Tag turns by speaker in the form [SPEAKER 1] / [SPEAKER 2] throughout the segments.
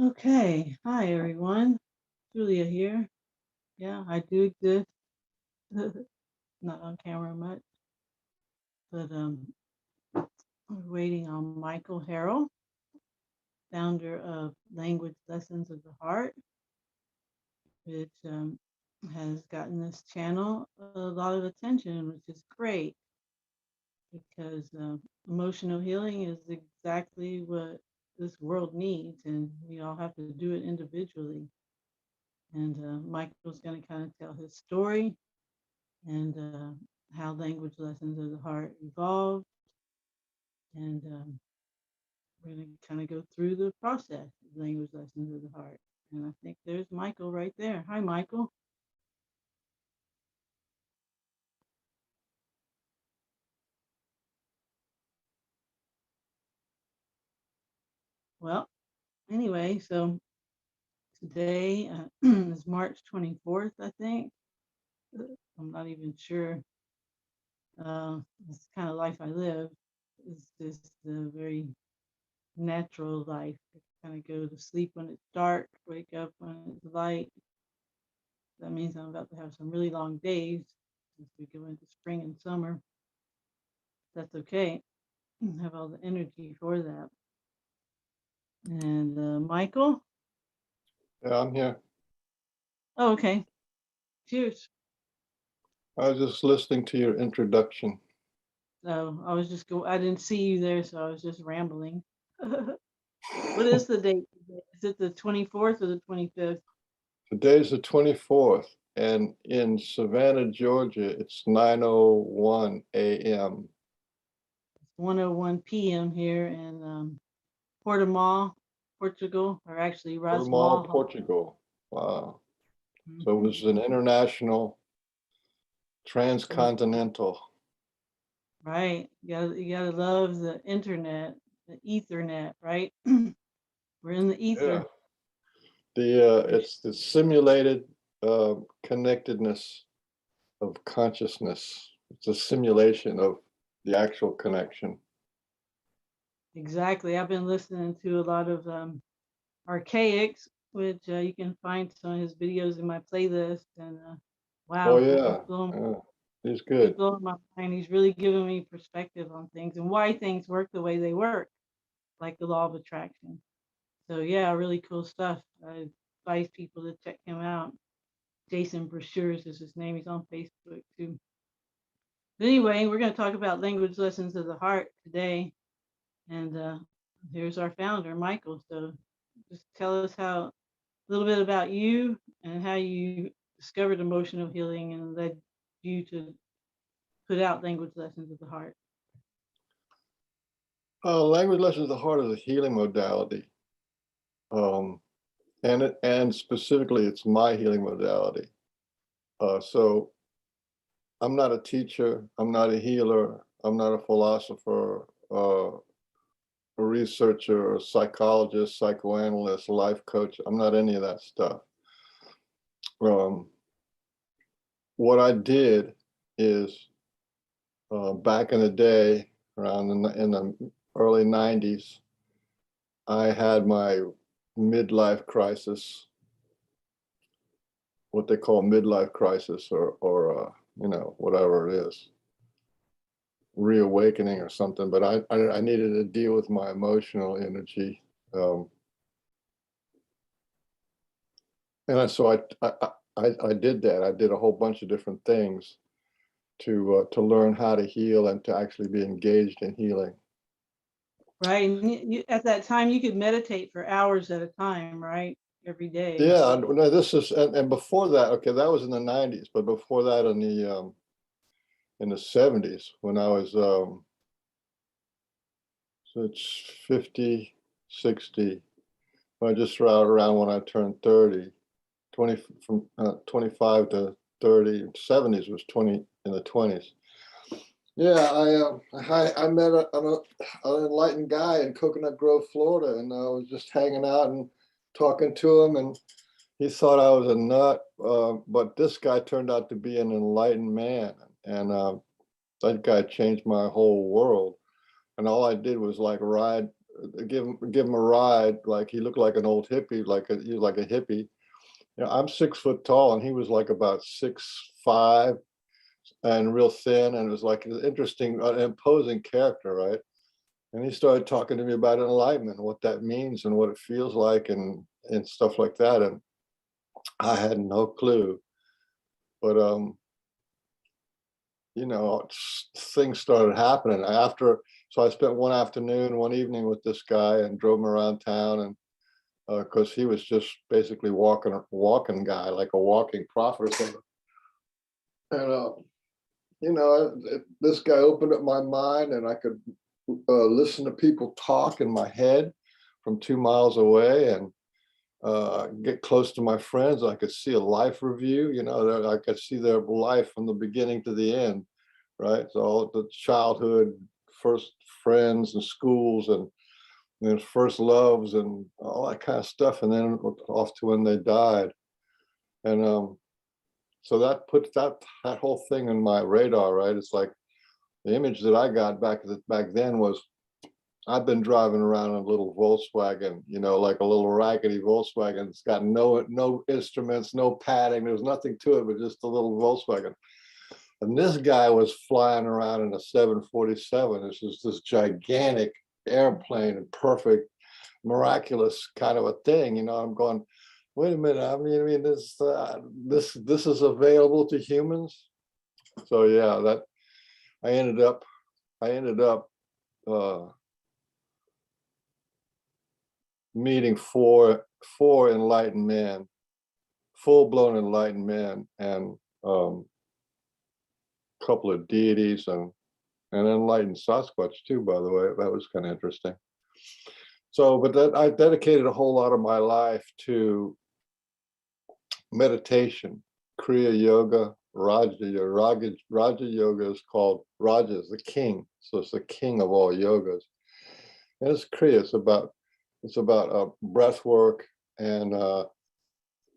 [SPEAKER 1] Okay, hi everyone. Julia here. Yeah, I do exist. Not on camera much, but we're waiting on Michael Harrell, founder of Language Lessons of the Heart, which has gotten this channel a lot of attention, which is great because emotional healing is exactly what this world needs, and we all have to do it individually. And Michael's going to kind of tell his story and how language lessons of the heart evolved. And we're going to kind of go through the process of language lessons of the heart. And I think there's Michael right there. Hi, Michael. Well, anyway, so today is March 24th, I think. I'm not even sure. It's the kind of life I live. It's just a very natural life. I kind of go to sleep when it's dark, wake up when it's light. That means I'm about to have some really long days since we go into spring and summer. That's okay. I have all the energy for that. And Michael?
[SPEAKER 2] Yeah, I'm here.
[SPEAKER 1] Oh, okay. Cheers.
[SPEAKER 2] I was just listening to your introduction.
[SPEAKER 1] So I was just I didn't see you there, so I was just rambling. What is the date today? Is it the 24th or the 25th?
[SPEAKER 2] Today's the 24th, and in Savannah, Georgia, it's 9:01 a.m.
[SPEAKER 1] It's 1:01 p.m. here in Portimao, Portugal, or actually
[SPEAKER 2] Portimao,
[SPEAKER 1] Rasmal.
[SPEAKER 2] Portugal. Wow. So it
[SPEAKER 1] Mm-hmm.
[SPEAKER 2] was an international, transcontinental.
[SPEAKER 1] Right. You gotta love the internet, the ethernet, right? We're in the
[SPEAKER 2] Yeah.
[SPEAKER 1] ether.
[SPEAKER 2] It's the simulated connectedness of consciousness. It's a simulation of the actual connection.
[SPEAKER 1] Exactly. I've been listening to a lot of Archaics, which you can find some of his videos in my playlist. And
[SPEAKER 2] Oh
[SPEAKER 1] wow,
[SPEAKER 2] yeah, yeah. It's
[SPEAKER 1] he's
[SPEAKER 2] good.
[SPEAKER 1] blowing my mind. He's really giving me perspective on things and why things work the way they work, like the law of attraction. So yeah, really cool stuff. I advise people to check him out. Jason Brochures is his name. He's on Facebook too. But anyway, we're going to talk about language lessons of the heart today. And here's our founder, Michael. So just tell us how a little bit about you and how you discovered emotional healing and led you to put out language lessons of the heart.
[SPEAKER 2] Language lessons of the heart is a healing modality, um, and specifically, it's my healing modality. So I'm not a teacher. I'm not a healer. I'm not a philosopher, a researcher, a psychologist, psychoanalyst, life coach. I'm not any of that stuff. Um, what I did is back in the day, around in the early '90s, I had my midlife crisis, what they call midlife crisis, or whatever it is, reawakening or something. But I needed to deal with my emotional energy, and so I did that. I did a whole bunch of different things to learn how to heal and to actually be engaged in healing.
[SPEAKER 1] Right. And at that time, you could meditate for hours at a time, right? Every day.
[SPEAKER 2] Yeah, no, this is and before that, okay, that was in the '90s, but before that, in the '70s, when I was so it's 50, 60, I just around when I turned 30, 20 from 25 to 30, '70s was 20 in the '20s. Yeah, I met an enlightened guy in Coconut Grove, Florida, and I was just hanging out and talking to him, and he thought I was a nut, but this guy turned out to be an enlightened man, and that guy changed my whole world. And all I did was like ride. give him a ride. Like he looked like an old hippie, he was like a hippie. You know, I'm 6 foot tall, and he was like about 6'5" and real thin, and it was like an interesting, imposing character, right? And he started talking to me about enlightenment, what that means, and what it feels like, and stuff like that. And I had no clue, but you know, things started happening after. So I spent one afternoon, one evening with this guy, and drove him around town, and because he was just basically walking guy, like a walking prophet or something. And you know, this guy opened up my mind, and I could listen to people talk in my head from 2 miles away, and get close to my friends. I could see a life review, you know, I could see their life from the beginning to the end, right? So all the childhood, first friends and schools, and then first loves and all that kind of stuff, and then off to when they died. And so that put that whole thing in my radar, right? It's like the image that I got back then was, I've been driving around in a little Volkswagen, you know, like a little raggedy Volkswagen. It's got no instruments, no padding. There's nothing to it, but just a little Volkswagen. And this guy was flying around in a 747. This is this gigantic airplane, and perfect, miraculous kind of a thing. You know, I'm going, wait a minute. I mean, this is available to humans. So yeah, that I ended up meeting four enlightened men, full-blown enlightened men, and a couple of deities, and enlightened Sasquatch too, by the way. That was kind of interesting. So, but that I dedicated a whole lot of my life to meditation, Kriya Yoga, Raja Yoga. Raja Yoga is called, Raja is the king, so it's the king of all yogas. And it's Kriya. It's about breath work, and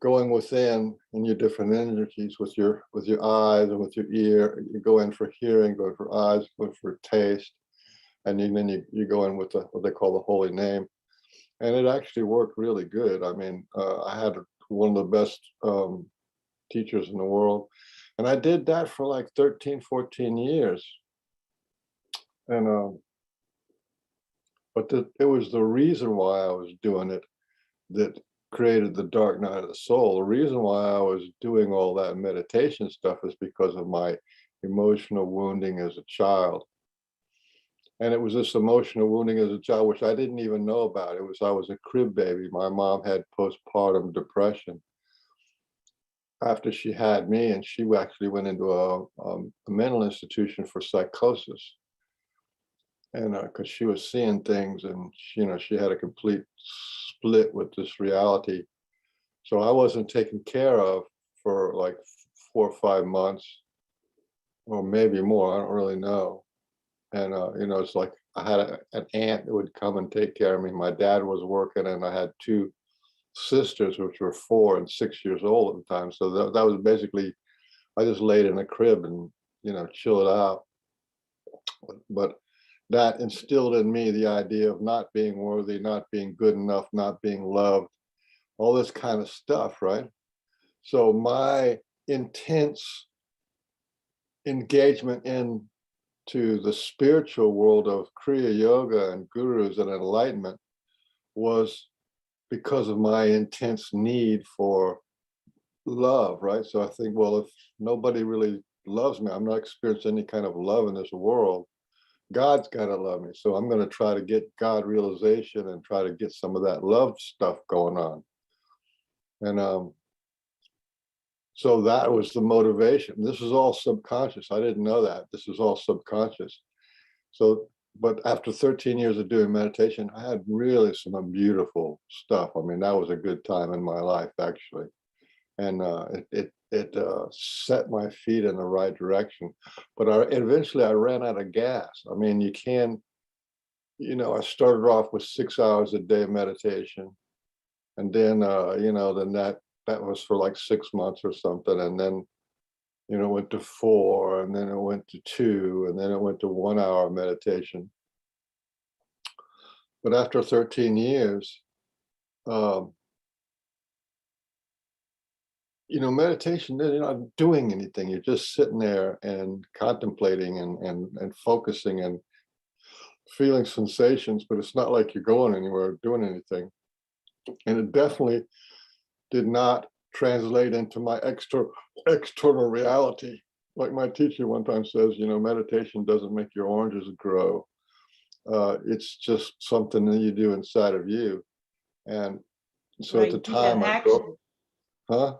[SPEAKER 2] going within in your different energies with your eyes and with your ear. You go in for hearing, go in for eyes, go in for taste, and then you go in with what they call the holy name. And it actually worked really good. I mean, I had one of the best teachers in the world, and I did that for like 13, 14 years. And but it was the reason why I was doing it that created the dark night of the soul. The reason why I was doing all that meditation stuff is because of my emotional wounding as a child. And it was this emotional wounding as a child, which I didn't even know about. I was a crib baby. My mom had postpartum depression after she had me, and she actually went into a mental institution for psychosis. And because she was seeing things, and you know, she had a complete split with this reality. So I wasn't taken care of for like 4 or 5 months, or maybe more. I don't really know. And you know, it's like I had an aunt that would come and take care of me. My dad was working, and I had two sisters, which were 4 and 6 years old at the time. So that was basically, I just laid in a crib and, you know, chilled out. But that instilled in me the idea of not being worthy, not being good enough, not being loved, all this kind of stuff, right? So my intense engagement into the spiritual world of Kriya Yoga and gurus and enlightenment was because of my intense need for love, right? So I think, well, if nobody really loves me, I'm not experiencing any kind of love in this world, God's got to love me. So I'm going to try to get God realization and try to get some of that love stuff going on. And so that was the motivation. This was all subconscious. I didn't know that. This was all subconscious. So, but after 13 years of doing meditation, I had really some beautiful stuff. I mean, that was a good time in my life, actually. And it set my feet in the right direction. But eventually I ran out of gas. I mean, you know, I started off with 6 hours a day of meditation. And then, you know, then that was for like 6 months or something. And then, you know, it went to 4, and then it went to 2, and then it went to 1 hour meditation. But after 13 years, um, meditation, you're not doing anything. You're just sitting there and contemplating and focusing and feeling sensations, but it's not like you're going anywhere or doing anything. And it definitely did not translate into my external reality. Like my teacher one time says, meditation doesn't make your oranges grow. It's just something that you do inside of you. And so at
[SPEAKER 1] Right.
[SPEAKER 2] the
[SPEAKER 1] You need that
[SPEAKER 2] time I
[SPEAKER 1] action.
[SPEAKER 2] go, huh?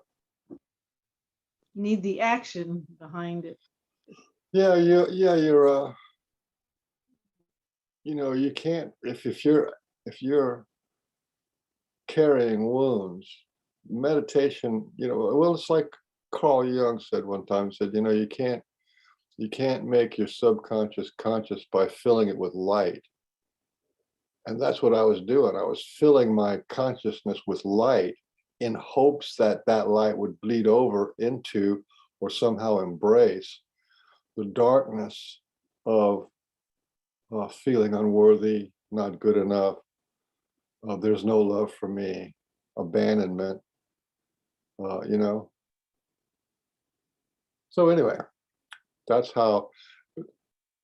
[SPEAKER 1] You need the action behind it.
[SPEAKER 2] Yeah, you're you can't if you're carrying wounds, meditation, well, it's like Carl Jung said one time, said, you can't make your subconscious conscious by filling it with light. And that's what I was doing. I was filling my consciousness with light in hopes that that light would bleed over into or somehow embrace the darkness of feeling unworthy, not good enough, there's no love for me, abandonment, you know. So anyway, that's how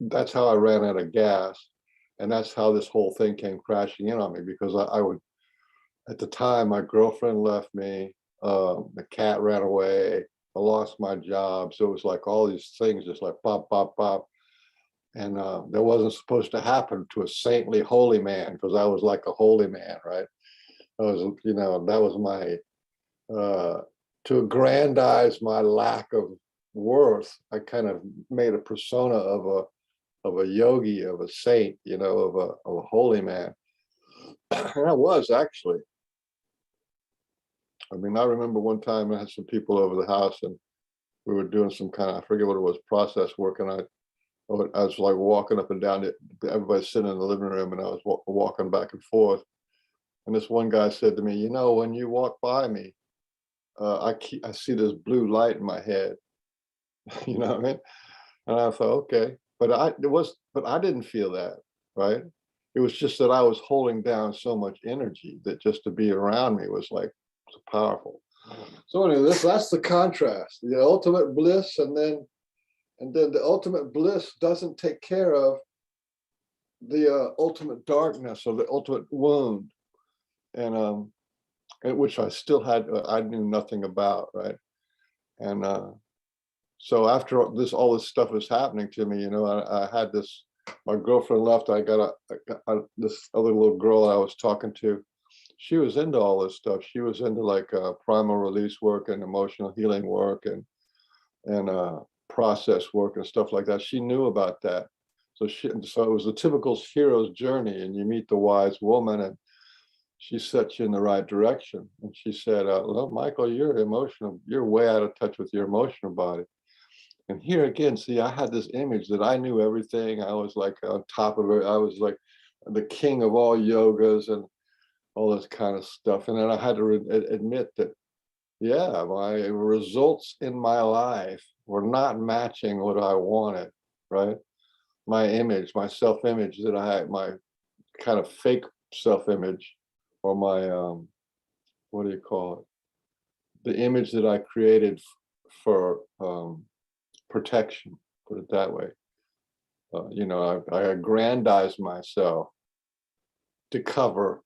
[SPEAKER 2] that's how I ran out of gas, and that's how this whole thing came crashing in on me, because I would, at the time, my girlfriend left me, the cat ran away, I lost my job, so it was like all these things just like pop, pop, pop, and that wasn't supposed to happen to a saintly, holy man, because I was like a holy man, right? I was, that was my to aggrandize my lack of worth. I kind of made a persona of a yogi, of a saint, of a holy man. And I was actually. I mean, I remember one time I had some people over the house, and we were doing some kind of, I forget what it was, process work, and I was like walking up and down it. Everybody's sitting in the living room, and I was walking back and forth. And this one guy said to me, when you walk by me, I see this blue light in my head. You know what I mean? And I thought, okay, but I didn't feel that, right? It was just that I was holding down so much energy that just to be around me was like so powerful. So anyway, that's the contrast, the ultimate bliss, and then the ultimate bliss doesn't take care of the ultimate darkness or the ultimate wound, and which I still had, I knew nothing about, right? And so after all this stuff was happening to me, I had this, my girlfriend left, I got this other little girl I was talking to. She was into all this stuff. She was into like primal release work and emotional healing work and process work and stuff like that. She knew about that. So it was a typical hero's journey, and you meet the wise woman, and she set you in the right direction. And she said, well, Michael, you're way out of touch with your emotional body. And here again, see, I had this image that I knew everything. I was like on top of it. I was like the king of all yogas and all this kind of stuff. And then I had to admit that, yeah, my results in my life were not matching what I wanted, right? My image, my self-image that I had, my kind of fake self-image, or my, what do you call it? The image that I created for protection, put it that way. I aggrandized myself to cover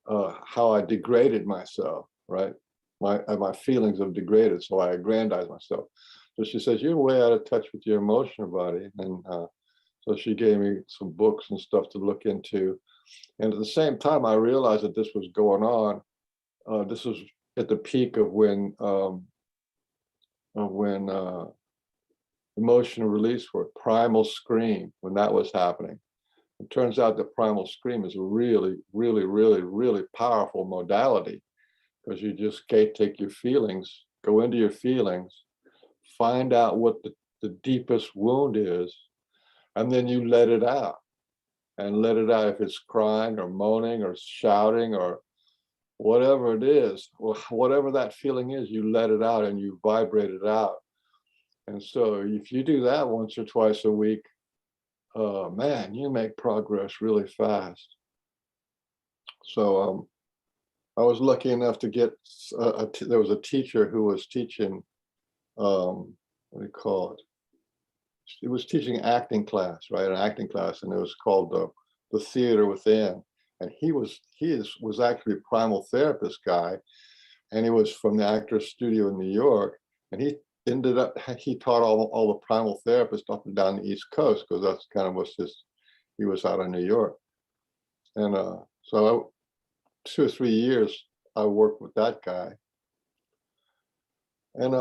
[SPEAKER 2] how I degraded myself, right? My feelings of degraded, so I aggrandized myself. So she says, you're way out of touch with your emotional body. And so she gave me some books and stuff to look into. And at the same time, I realized that this was going on. This was at the peak of when emotional release work, Primal Scream, when that was happening. It turns out that Primal Scream is a really, really, really, really powerful modality, because you just take your feelings, go into your feelings, find out what the deepest wound is, and then you let it out. And let it out if it's crying or moaning or shouting or whatever it is, whatever that feeling is, you let it out and you vibrate it out. And so if you do that once or twice a week, man, you make progress really fast. So I was lucky enough to get, there was a teacher who was teaching, what do you call it? He was teaching acting class, right? An acting class, and it was called the Theater Within. And was actually a primal therapist guy, and he was from the Actors Studio in New York. And he taught all the primal therapists up and down the East Coast, because that's kind of he was out of New York. And so 2 or 3 years I worked with that guy. And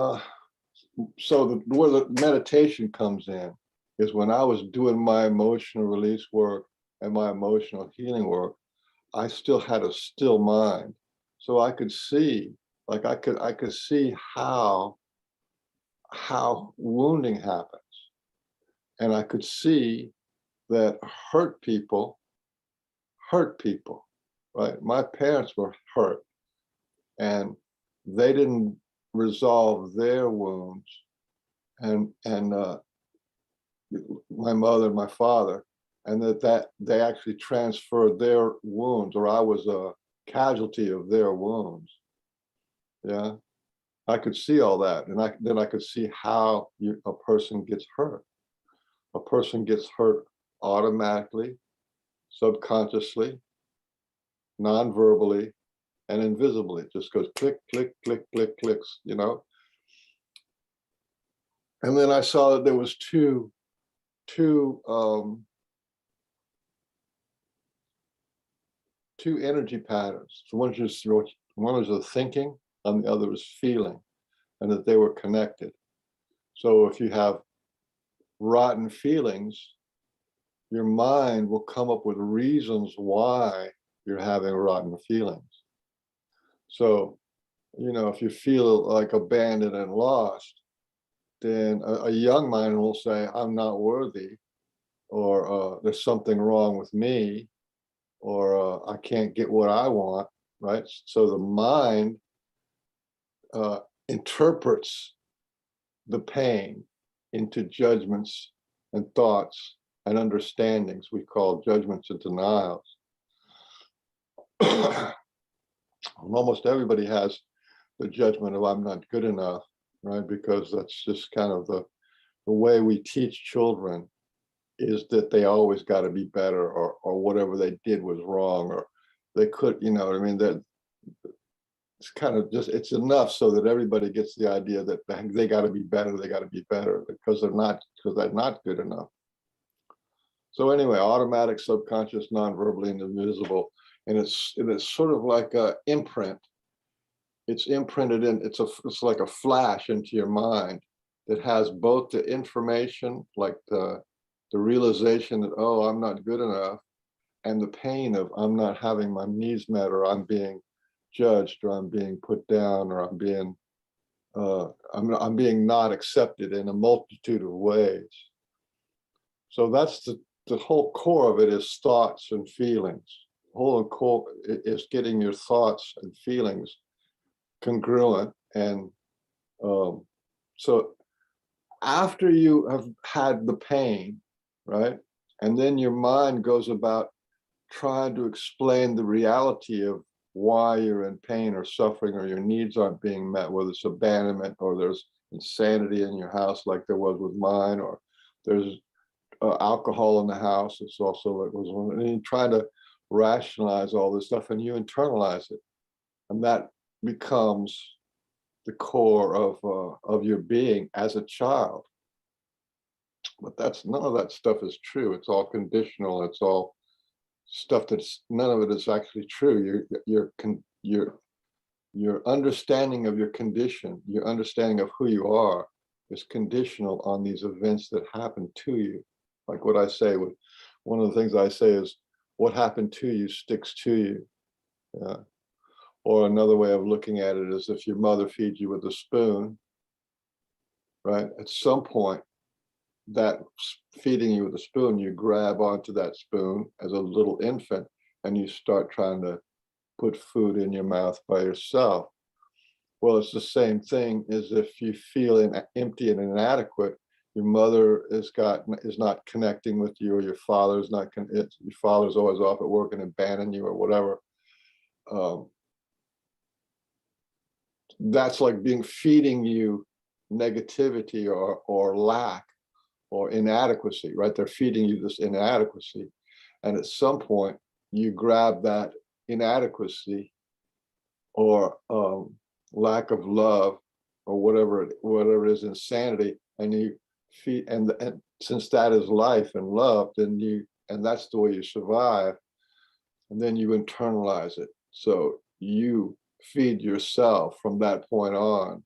[SPEAKER 2] so where the meditation comes in is when I was doing my emotional release work and my emotional healing work, I still had a still mind. So I could see, like I could see how wounding happens. And I could see that hurt people, right? My parents were hurt, and they didn't resolve their wounds. And my mother and my father, and that they actually transferred their wounds, or I was a casualty of their wounds. Yeah, I could see all that, and then I could see how a person gets hurt. A person gets hurt automatically, subconsciously, non-verbally, and invisibly. It just goes click, click, click, click, clicks, you know. And then I saw that there was two energy patterns. So one was the thinking, and the other was feeling, and that they were connected. So if you have rotten feelings, your mind will come up with reasons why you're having rotten feelings. So, you know, if you feel like abandoned and lost, then a young mind will say, I'm not worthy, or there's something wrong with me, or I can't get what I want, right? So the mind interprets the pain into judgments and thoughts and understandings we call judgments and denials. Almost everybody has the judgment of I'm not good enough, right? Because that's just kind of the way we teach children, is that they always got to be better, or whatever they did was wrong, or they could, you know what I mean? That it's kind of just, it's enough so that everybody gets the idea that they got to be better, because they're not good enough. So anyway, automatic, subconscious, non-verbally, and invisible. And it's sort of like a imprint. It's imprinted in, it's like a flash into your mind that has both the information, like the realization that, oh, I'm not good enough, and the pain of I'm not having my needs met, or I'm being judged, or I'm being put down, or I'm being not accepted in a multitude of ways. So that's the whole core of it, is thoughts and feelings. The whole core is getting your thoughts and feelings congruent. And so after you have had the pain, right, and then your mind goes about trying to explain the reality of why you're in pain or suffering, or your needs aren't being met, whether it's abandonment, or there's insanity in your house like there was with mine, or there's alcohol in the house. It's also like was one, and you try to rationalize all this stuff, and you internalize it, and that becomes the core of your being as a child. But none of that stuff is true. It's all conditional. It's all stuff that's, none of it is actually true. Your understanding of your condition, your understanding of who you are, is conditional on these events that happen to you. Like what I say, one of the things I say is, what happened to you sticks to you. Yeah. Or another way of looking at it is, if your mother feeds you with a spoon, right? At some point, that feeding you with a spoon, you grab onto that spoon as a little infant, and you start trying to put food in your mouth by yourself. Well, it's the same thing as if you feel empty and inadequate. Your mother is not connecting with you, or your father's not. Your father's always off at work and abandoned you, or whatever. um, that's like feeding you negativity or lack or inadequacy, right? They're feeding you this inadequacy. And at some point, you grab that inadequacy or lack of love or whatever it is, insanity, and you feed, and since that is life and love, then and that's the way you survive, and then you internalize it. So you feed yourself from that point on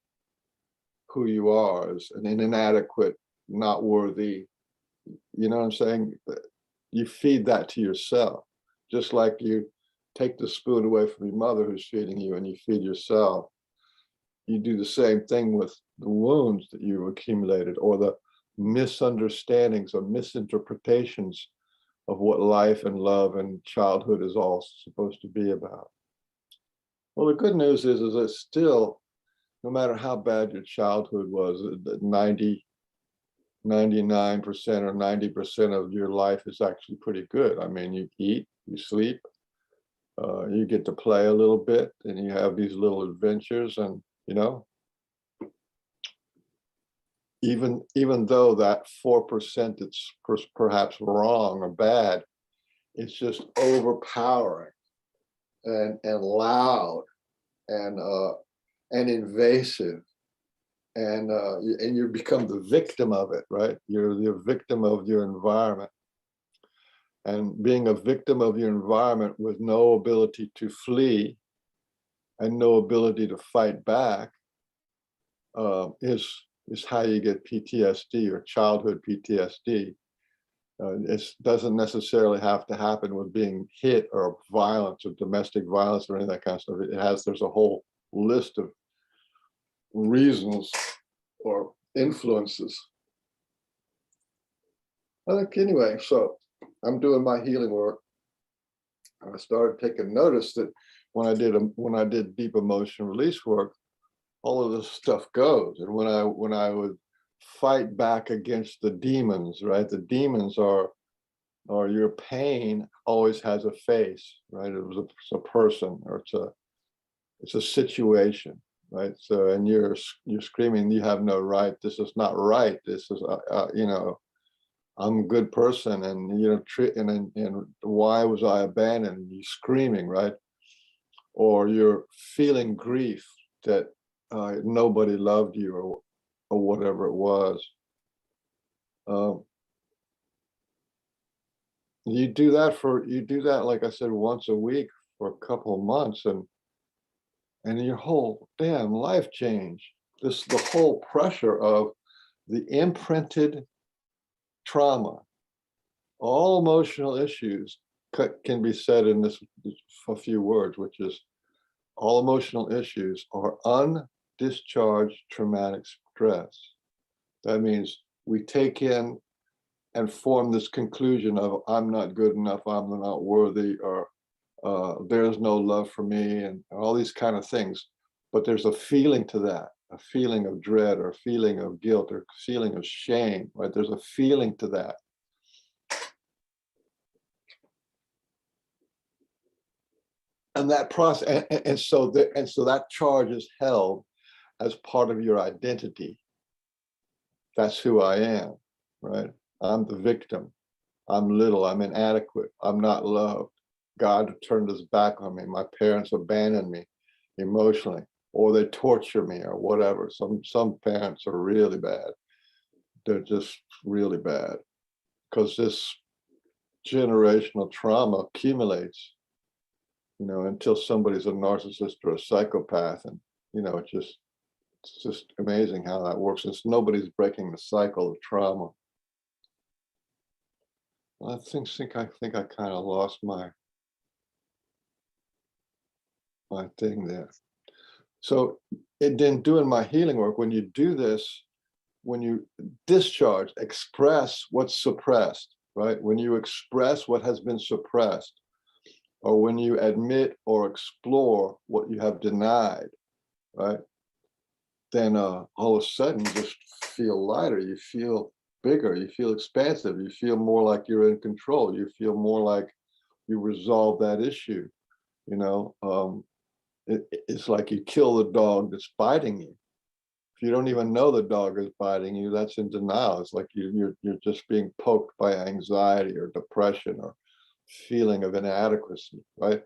[SPEAKER 2] who you are as an inadequate, not worthy. You know what I'm saying? You feed that to yourself, just like you take the spoon away from your mother who's feeding you and you feed yourself. You do the same thing with the wounds that you've accumulated or the misunderstandings or misinterpretations of what life and love and childhood is all supposed to be about. Well, the good news is that still, no matter how bad your childhood was, 99% or 90% of your life is actually pretty good. I mean, you eat, you sleep, you get to play a little bit, and you have these little adventures, and even though that 4% that's perhaps wrong or bad, it's just overpowering and loud and invasive, and you become the victim of it, right? You're the victim of your environment, and being a victim of your environment with no ability to flee and no ability to fight back is how you get PTSD or childhood PTSD. It doesn't necessarily have to happen with being hit or violence or domestic violence or any of that kind of stuff. There's a whole list of reasons or influences. I think anyway, so I'm doing my healing work. I started taking notice that when I did deep emotion release work, all of this stuff goes. And when I would fight back against the demons, right? The demons are your pain always has a face, right? It's a person, or it's a situation, right? So, and you're screaming, you have no right. This is not right. This is, I'm a good person, and and why was I abandoned? You screaming, right? Or you're feeling grief that nobody loved you, or whatever it was. You do that, like I said, once a week for a couple of months, and your whole damn life changed. The whole pressure of the imprinted trauma, all emotional issues can be said in a few words, which is all emotional issues are undischarged traumatic stress. That means we take in and form this conclusion of I'm not good enough, I'm not worthy, or there's no love for me, and all these kind of things. But there's a feeling to that, a feeling of dread, or a feeling of guilt, or a feeling of shame, right? There's a feeling to that. And that process, and so that charge is held as part of your identity. That's who I am, right? I'm the victim. I'm little, I'm inadequate, I'm not loved. God turned his back on me. My parents abandoned me emotionally, or they torture me, or whatever. Some parents are really bad. They're just really bad, because this generational trauma accumulates, until somebody's a narcissist or a psychopath. And, it's just amazing how that works. Nobody's breaking the cycle of trauma. I think I kind of lost my thing there. So, then doing my healing work, when you do this, when you discharge, express what's suppressed, right? When you express what has been suppressed, or when you admit or explore what you have denied, right? Then all of a sudden you just feel lighter, you feel bigger, you feel expansive, you feel more like you're in control, you feel more like you resolve that issue. you know. It's like you kill the dog that's biting you. If you don't even know the dog is biting you, that's in denial. It's like you're just being poked by anxiety or depression or feeling of inadequacy, right?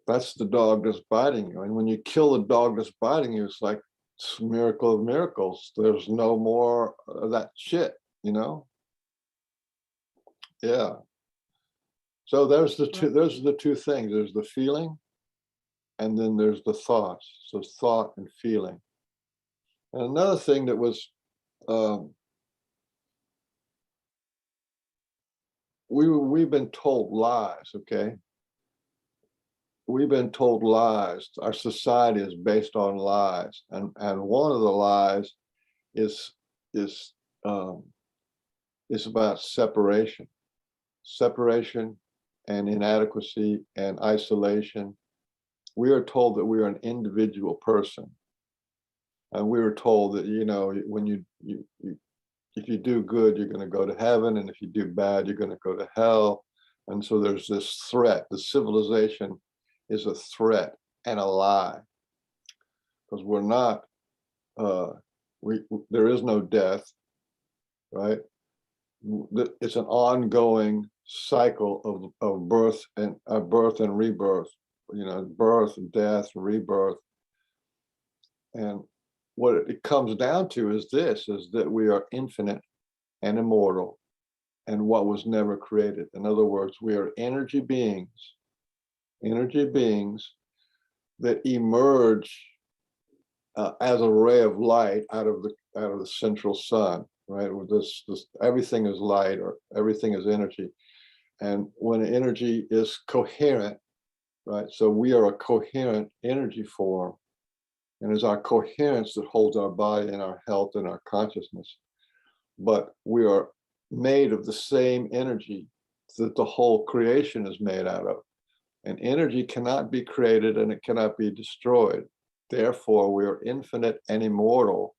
[SPEAKER 2] That's the dog that's biting you. And when you kill the dog that's biting you, it's like it's a miracle of miracles. There's no more of that shit, you know? Yeah. So there's the two, those are the two things. There's the feeling, and then there's the thoughts. So thought and feeling. And another thing that was um, we've been told lies, okay? We've been told lies. Our society is based on lies, and one of the lies is is um, is about separation, and inadequacy and isolation. We are told that we are an individual person, and we were told that when you if you do good, you're going to go to heaven, and if you do bad, you're going to go to hell. And so there's this threat. The civilization is a threat and a lie, because we're not. There is no death, right? It's an ongoing cycle of birth and rebirth. Birth, death, rebirth, and what it comes down to is that we are infinite and immortal, and what was never created. In other words, we are energy beings that emerge as a ray of light out of the central sun, right? With this everything is light, or everything is energy. And when energy is coherent, right? So we are a coherent energy form, and it's our coherence that holds our body and our health and our consciousness. But we are made of the same energy that the whole creation is made out of. And energy cannot be created, and it cannot be destroyed. Therefore, we are infinite and immortal,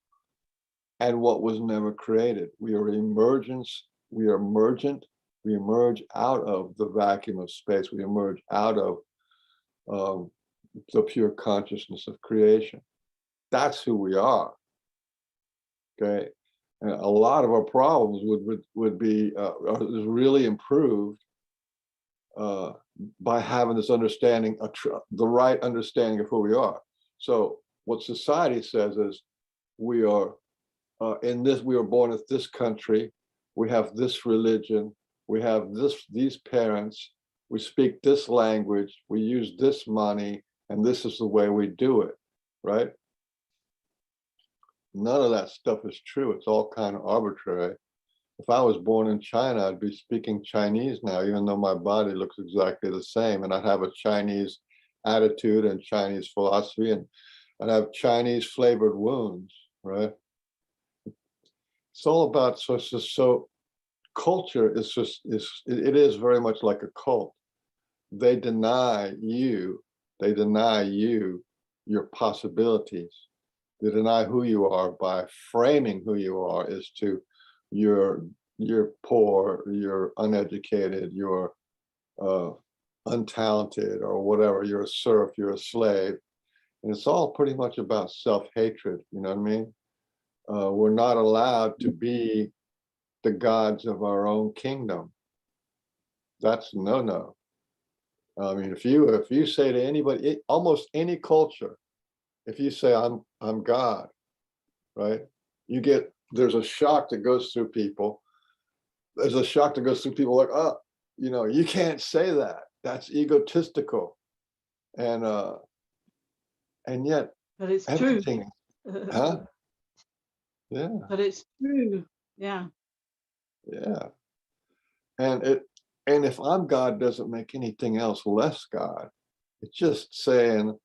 [SPEAKER 2] and what was never created. We are emergence, we are emergent, we emerge out of the vacuum of space, we emerge out of the pure consciousness of creation. That's who we are. Okay. And a lot of our problems would be really improved by having this understanding, the right understanding of who we are. So what society says is, we are we are born in this country, we have this religion, we have these parents, we speak this language, we use this money, and this is the way we do it, right? None of that stuff is true. It's all kind of arbitrary. If I was born in China, I'd be speaking Chinese now, even though my body looks exactly the same, and I'd have a Chinese attitude and Chinese philosophy, and I'd have Chinese flavored wounds, right? It's all about, so culture is it is very much like a cult. They deny you your possibilities. They deny who you are by framing who you are as to you're poor, you're uneducated, you're untalented, or whatever. You're a serf, you're a slave, and it's all pretty much about self-hatred. You know what I mean? We're not allowed to be the gods of our own kingdom. That's no. I mean, if you say to anybody, almost any culture, if you say I'm God, right? There's a shock that goes through people. There's a shock that goes through people like, oh, you can't say that. That's egotistical. And yet
[SPEAKER 1] But it's
[SPEAKER 2] everything,
[SPEAKER 1] true.
[SPEAKER 2] huh? Yeah.
[SPEAKER 1] But it's true. Yeah.
[SPEAKER 2] Yeah. And if I'm God doesn't make anything else less God. It's just saying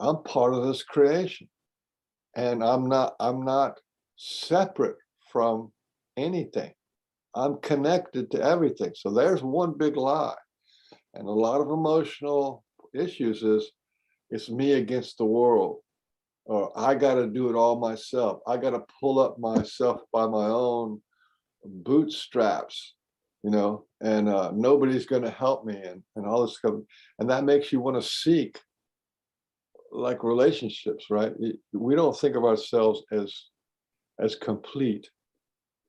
[SPEAKER 2] I'm part of this creation, and I'm not separate from anything. I'm connected to everything. So there's one big lie. And a lot of emotional issues is, it's me against the world, or I got to do it all myself. I got to pull up myself by my own bootstraps. you know, and nobody's going to help me, and all this stuff. And that makes you want to seek like relationships, right? We don't think of ourselves as complete,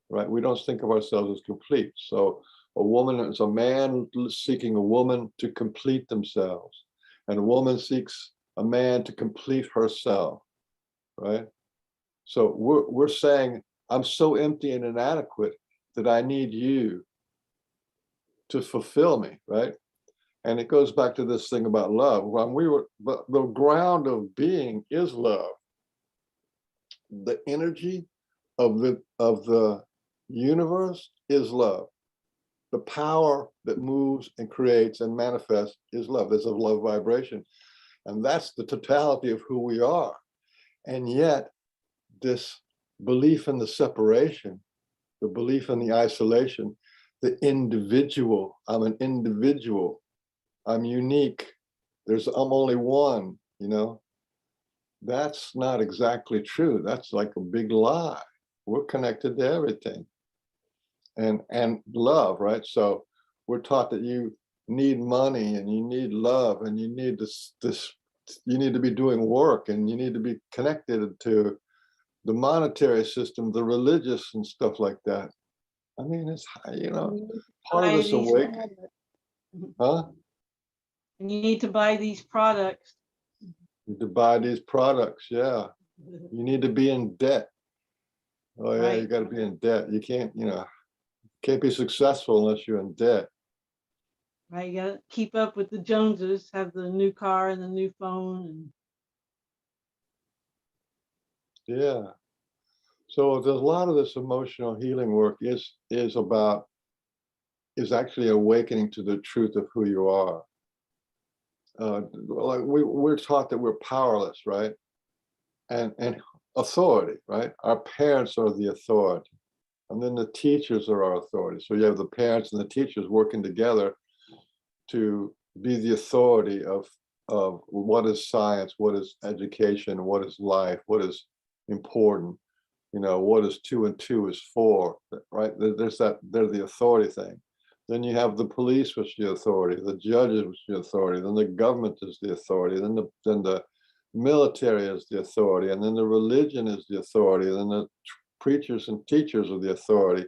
[SPEAKER 2] right? We don't think of ourselves as complete. So a woman is a man seeking a woman to complete themselves, and a woman seeks a man to complete herself, right? So we're saying, I'm so empty and inadequate that I need you to fulfill me, right? And it goes back to this thing about love. When the ground of being is love. The energy of the universe is love. The power that moves and creates and manifests is love. There's a love vibration. And that's the totality of who we are. And yet, this belief in the separation, the belief in the isolation, the individual, I'm an individual, I'm unique, I'm only one, you know, that's not exactly true. That's like a big lie. We're connected to everything. And love, right? So we're taught that you need money and you need love and you need this you need to be doing work and you need to be connected to the monetary system, the religious and stuff like that. I mean, it's, you know, part of
[SPEAKER 1] Buy
[SPEAKER 2] this
[SPEAKER 1] these
[SPEAKER 2] awakening,
[SPEAKER 1] products.
[SPEAKER 2] huh?
[SPEAKER 1] And you need to buy these products.
[SPEAKER 2] To buy these products, yeah. You need to be in debt. Oh yeah, you
[SPEAKER 1] Right.
[SPEAKER 2] got to be in debt. You can't, you know, can't be successful unless you're in debt.
[SPEAKER 1] Right. You gotta keep up with the Joneses, have the new car and the new phone. And
[SPEAKER 2] Yeah. So there's a lot of this emotional healing work is actually awakening to the truth of who you are. Like we're taught that we're powerless, right? And authority, right? Our parents are the authority, and then the teachers are our authority. So you have the parents and the teachers working together to be the authority of what is science, what is education, what is life, what is important, you know, what is 2 and 2 is 4, right? There's that, they're the authority thing. Then you have the police, which is the authority, the judges, which is the authority, then the government is the authority, then the military is the authority, and then the religion is the authority, then the preachers and teachers are the authority.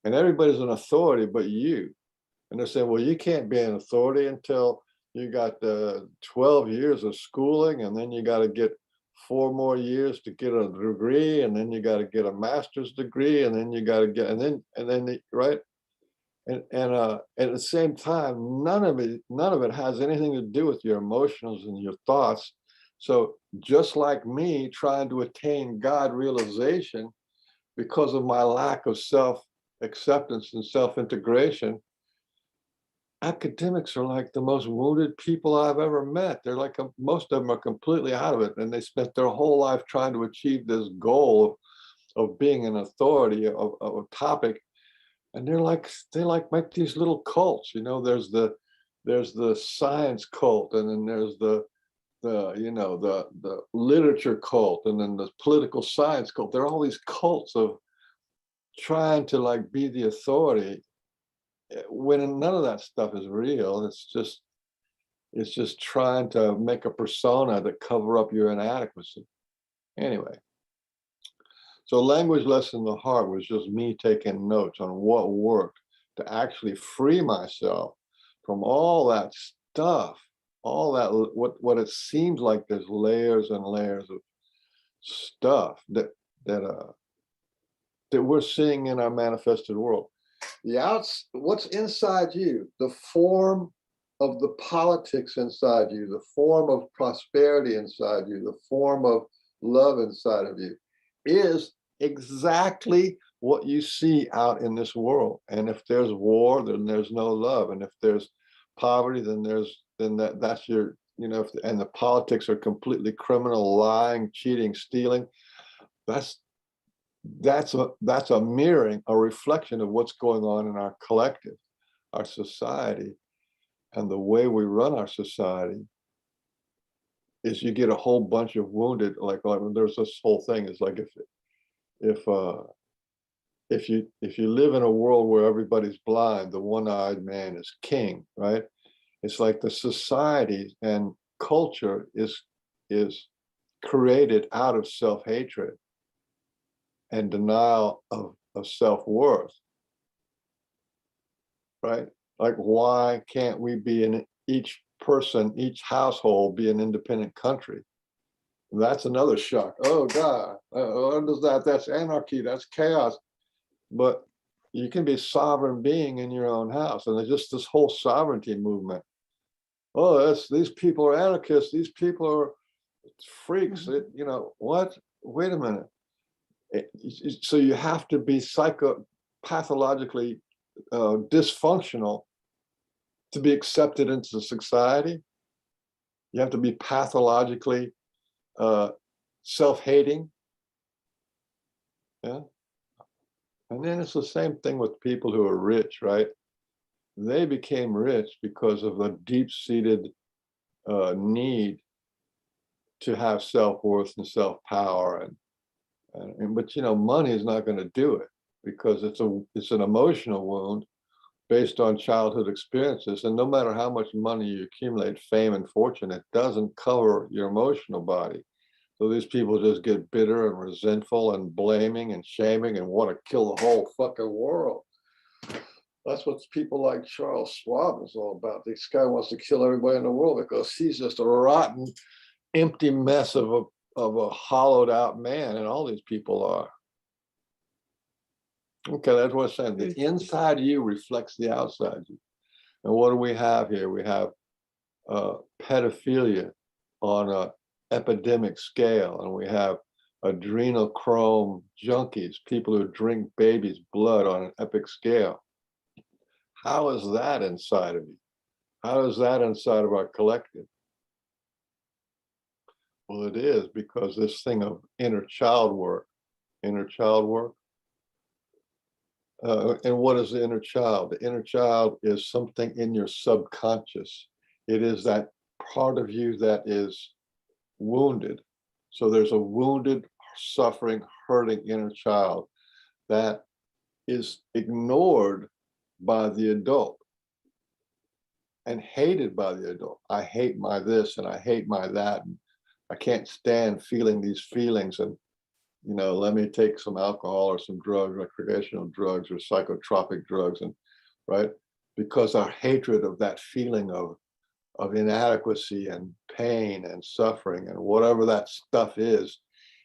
[SPEAKER 2] And everybody's an authority but you. And they're saying, well, you can't be an authority until you got 12 years of schooling, and then you got to get 4 more years to get a degree, and then you got to get a master's degree, and then you got to get, and then right. And at the same time, none of it has anything to do with your emotions and your thoughts. So just like me trying to attain God realization because of my lack of self acceptance and self integration, academics are like the most wounded people I've ever met. They're like, most of them are completely out of it. And they spent their whole life trying to achieve this goal of being an authority of a topic. And they like make these little cults, you know, there's the science cult, and then there's you know, the literature cult, and then the political science cult. There are all these cults of trying to like be the authority when none of that stuff is real. It's just trying to make a persona to cover up your inadequacy. Anyway, so language lesson in the heart was just me taking notes on what worked to actually free myself from all that stuff, all that what it seems like there's layers and layers of stuff that that we're seeing in our manifested world. What's inside you, the form of the politics inside you, the form of prosperity inside you, the form of love inside of you, is exactly what you see out in this world. And if there's war, then there's no love. And if there's poverty, then that's your, you know, and the politics are completely criminal, lying, cheating, stealing. That's a mirroring, a reflection of what's going on in our collective, our society. And the way we run our society is you get a whole bunch of wounded, like there's this whole thing is like if if you live in a world where everybody's blind, the one-eyed man is king, right? It's like the society and culture is created out of self-hatred and denial of self-worth, right? Like, why can't we be in each person, each household be an independent country? And that's another shock. Oh God, what is that? That's anarchy, that's chaos. But you can be sovereign being in your own house. And there's just this whole sovereignty movement. Oh, these people are anarchists, these people are freaks. You know, what? Wait a minute. So you have to be pathologically dysfunctional to be accepted into society. You have to be pathologically self-hating. Yeah. And then it's the same thing with people who are rich, right? They became rich because of a deep-seated need to have self-worth and self-power, but you know, money is not going to do it, because it's an emotional wound based on childhood experiences, and no matter how much money you accumulate, fame and fortune, it doesn't cover your emotional body. So these people just get bitter and resentful and blaming and shaming and want to kill the whole fucking world. That's what people like Charles Schwab is all about. This guy wants to kill everybody in the world because he's just a rotten, empty mess of a hollowed out man, and all these people are. Okay, that's what I'm saying. The inside you reflects the outside you. And what do we have here? We have pedophilia on an epidemic scale, and we have adrenochrome junkies, people who drink babies' blood on an epic scale. How is that inside of you? How is that inside of our collective? Well, it is because this thing of inner child work. And what is the inner child? The inner child is something in your subconscious. It is that part of you that is wounded. So there's a wounded, suffering, hurting inner child that is ignored by the adult and hated by the adult. I hate my this and I hate my that. And I can't stand feeling these feelings. And, you know, let me take some alcohol or some drugs, recreational drugs or psychotropic drugs. And right, because our hatred of that feeling of inadequacy and pain and suffering and whatever that stuff is,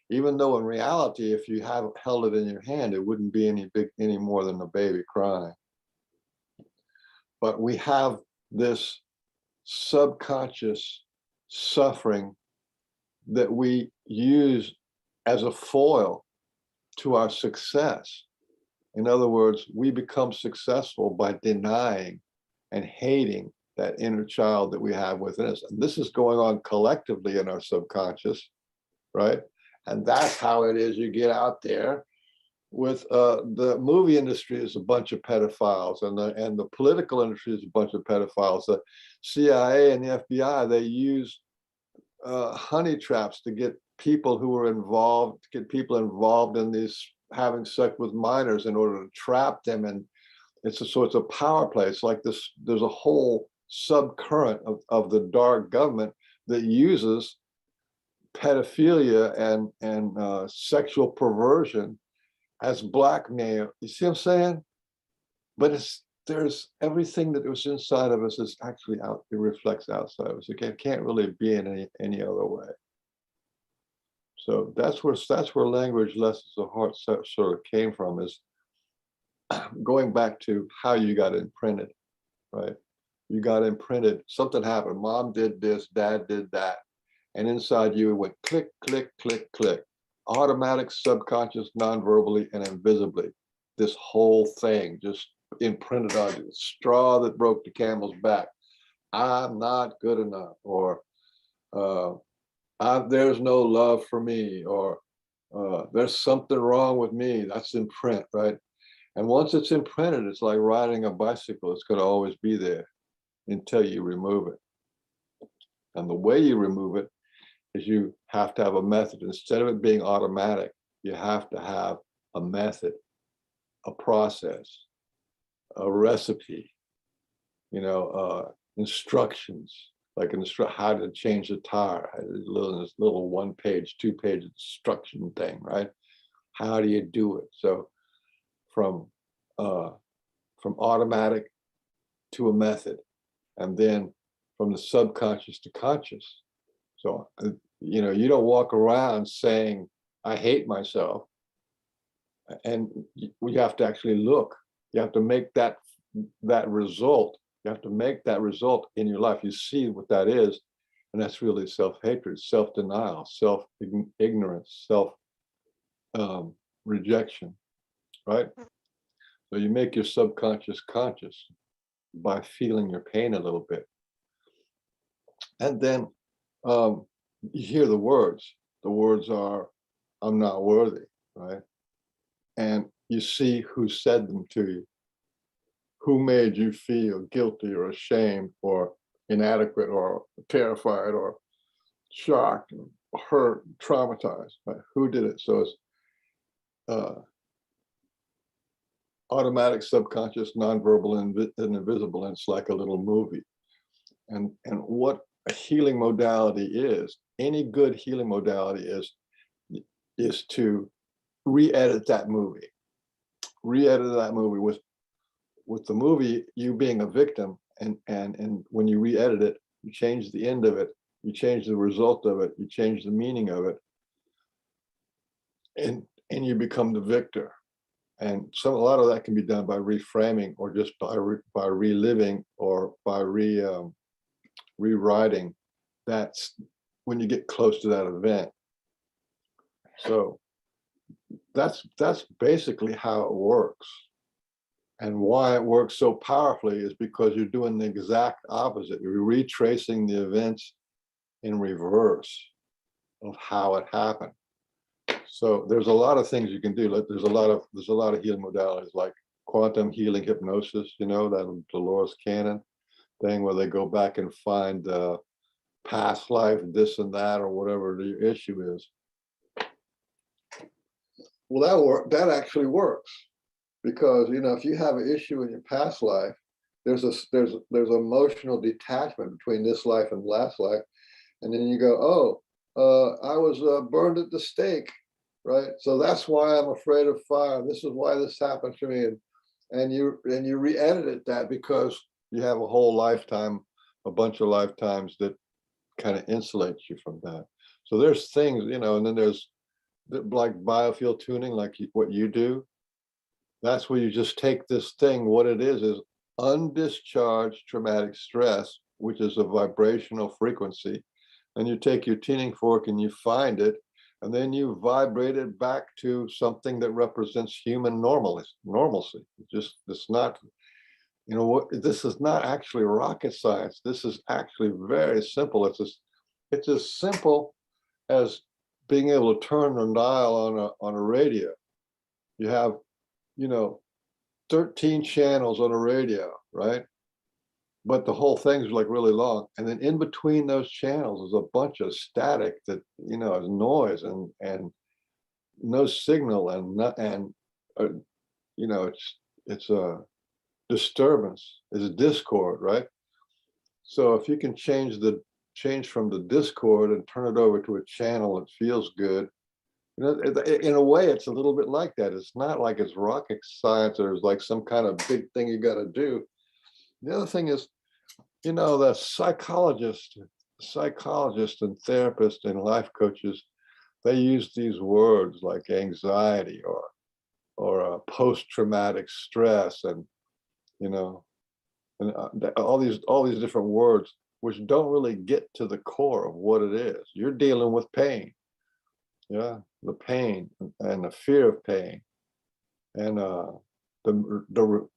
[SPEAKER 2] even though in reality, if you have held it in your hand, it wouldn't be any more than a baby crying. But we have this subconscious suffering that we use as a foil to our success. In other words, we become successful by denying and hating that inner child that we have within us. And this is going on collectively in our subconscious, right? And that's how it is you get out there with the movie industry is a bunch of pedophiles, and the political industry is a bunch of pedophiles. The CIA and the FBI, they use honey traps to get people who are involved, to get people involved in these having sex with minors in order to trap them. And it's a sort of power play. It's like this, there's a whole subcurrent of the dark government that uses pedophilia and sexual perversion as blackmail. You see what I'm saying? But there's everything that was inside of us is actually out, it reflects outside of us. It can't really be in any other way. So that's where language lessons of heart sort of came from, is going back to how you got imprinted, right? You got imprinted, something happened, mom did this, dad did that, and inside you it went click, click, click, click. Automatic, subconscious, non-verbally, and invisibly. This whole thing just imprinted on you. Straw that broke the camel's back. I'm not good enough, or there's no love for me, or there's something wrong with me. That's imprint, right? And once it's imprinted, it's like riding a bicycle. It's going to always be there until you remove it. And the way you remove it is you have to have a method. Instead of it being automatic, you have to have a method a process, a recipe, instructions, like how to change the tire, this little 1-page, 2-page instruction thing, right? How do you do it? So from automatic to a method, and then from the subconscious to conscious. So, you don't walk around saying, I hate myself. And you have to actually look. You have to make that result. You have to make that result in your life. You see what that is. And that's really self-hatred, self-denial, self-ignorance, self-rejection, right? So you make your subconscious conscious by feeling your pain a little bit. And then you hear the words. The words are, I'm not worthy, right? And you see who said them to you, who made you feel guilty or ashamed or inadequate or terrified or shocked, or hurt, traumatized, right? Who did it? So it's automatic, subconscious, nonverbal, and invisible, and it's like a little movie. And what a healing modality is, any good healing modality is to re-edit that movie with the movie, you being a victim, and when you re-edit it, you change the end of it, you change the result of it, you change the meaning of it, and you become the victor. And a lot of that can be done by reframing, or just by reliving, or by rewriting. That's when you get close to that event. So that's basically how it works. And why it works so powerfully is because you're doing the exact opposite. You're retracing the events in reverse of how it happened. So there's a lot of things you can do. Like there's a lot of healing modalities, like quantum healing hypnosis, that Dolores Cannon thing, where they go back and find past life, this and that, or whatever the issue is. Well, that actually works, because if you have an issue in your past life, there's emotional detachment between this life and last life, and then you go, oh, I was burned at the stake, right? So that's why I'm afraid of fire. This is why this happened to me, and you re-edited that because you have a whole lifetime, a bunch of lifetimes that kind of insulates you from that. So there's things, and then there's like biofield tuning, like what you do. That's where you just take this thing. What it is undischarged traumatic stress, which is a vibrational frequency. And you take your tuning fork and you find it, and then you vibrate it back to something that represents human normalcy. It's not, this is not actually rocket science. This is actually very simple. It's as simple as being able to turn the dial on a radio. You have 13 channels on a radio, right? But the whole thing's like really long, and then in between those channels is a bunch of static that is noise and no signal, and it's a disturbance, it's a discord, right? So if you can change from the discord and turn it over to a channel that feels good, in a way, it's a little bit like that. It's not like it's rocket science or it's like some kind of big thing you got to do. The other thing is, the psychologists and therapists and life coaches, they use these words like anxiety or post-traumatic stress, and all these different words, which don't really get to the core of what it is. You're dealing with pain. Yeah, the pain and the fear of pain, and the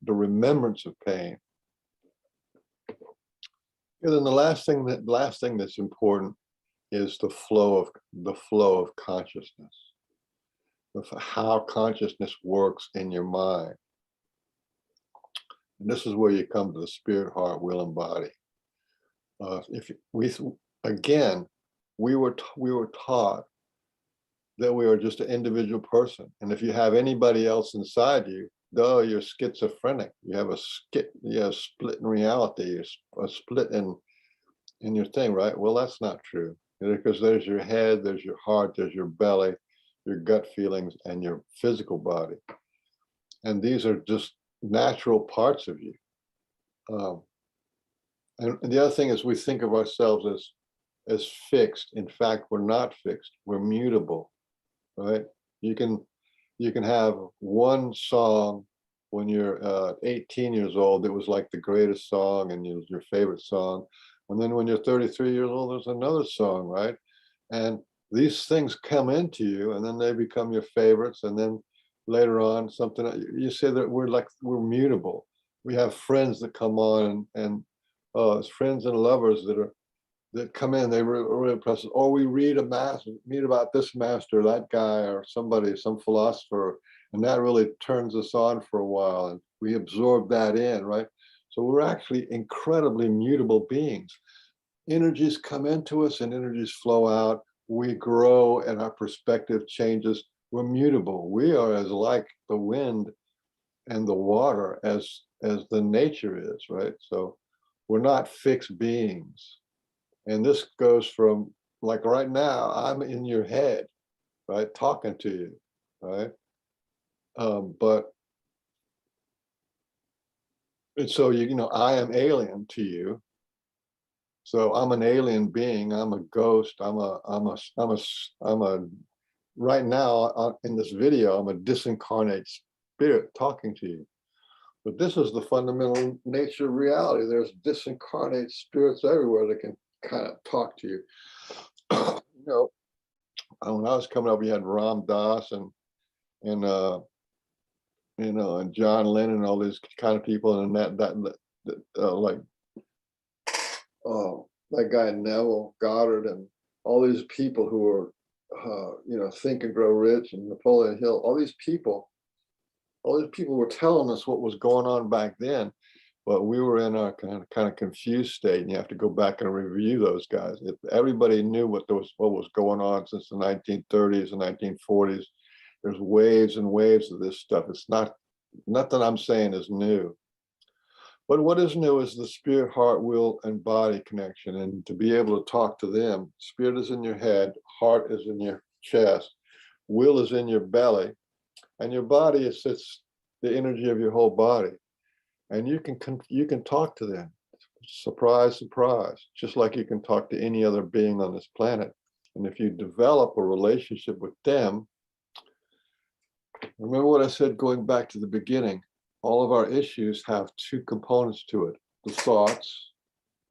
[SPEAKER 2] remembrance of pain. And then the last thing that's important is the flow of consciousness, of how consciousness works in your mind. And this is where you come to the spirit, heart, will, and body. We were taught that we are just an individual person, and if you have anybody else inside you, duh, you're schizophrenic. You have a split in reality, a split in your thing, right? Well, that's not true, because there's your head, there's your heart, there's your belly, your gut feelings, and your physical body. And these are just natural parts of you. And the other thing is, we think of ourselves as fixed. In fact, we're not fixed. We're mutable, right? You can have one song when you're 18 years old. It was like the greatest song and it was your favorite song. And then when you're 33 years old, there's another song, right? And these things come into you, and then they become your favorites. And then later on, something you say that we're mutable. We have friends that come on, and friends and lovers that come in. They were really impressive. Or we read about this master, that guy, or somebody, some philosopher, and that really turns us on for a while, and we absorb that in, right? So we're actually incredibly mutable beings. Energies come into us and energies flow out. We grow and our perspective changes. We're mutable. We are as like the wind and the water as the nature is, right? So we're not fixed beings. And this goes from, like, right now, I'm in your head, right, talking to you, right? But and so you know, I am alien to you. So I'm an alien being. I'm a ghost. I'm a. Right now, in this video, I'm a disincarnate spirit talking to you. But this is the fundamental nature of reality. There's disincarnate spirits everywhere that can kind of talk to you. You know, when I was coming up, we had Ram Dass and you know, and John Lennon and all these kind of people, and like that guy Neville Goddard and all these people who were you know, Think and Grow Rich and Napoleon Hill. All these people were telling us what was going on back then, but we were in a kind of confused state, and you have to go back and review those guys. If everybody knew what was going on since the 1930s and 1940s, there's waves and waves of this stuff. It's not, nothing I'm saying is new. But what is new is the spirit, heart, will, and body connection, and to be able to talk to them. Spirit is in your head, heart is in your chest, will is in your belly, and your body is the energy of your whole body. And you can talk to them. Surprise, surprise. Just like you can talk to any other being on this planet. And if you develop a relationship with them, remember what I said going back to the beginning, all of our issues have two components to it, the thoughts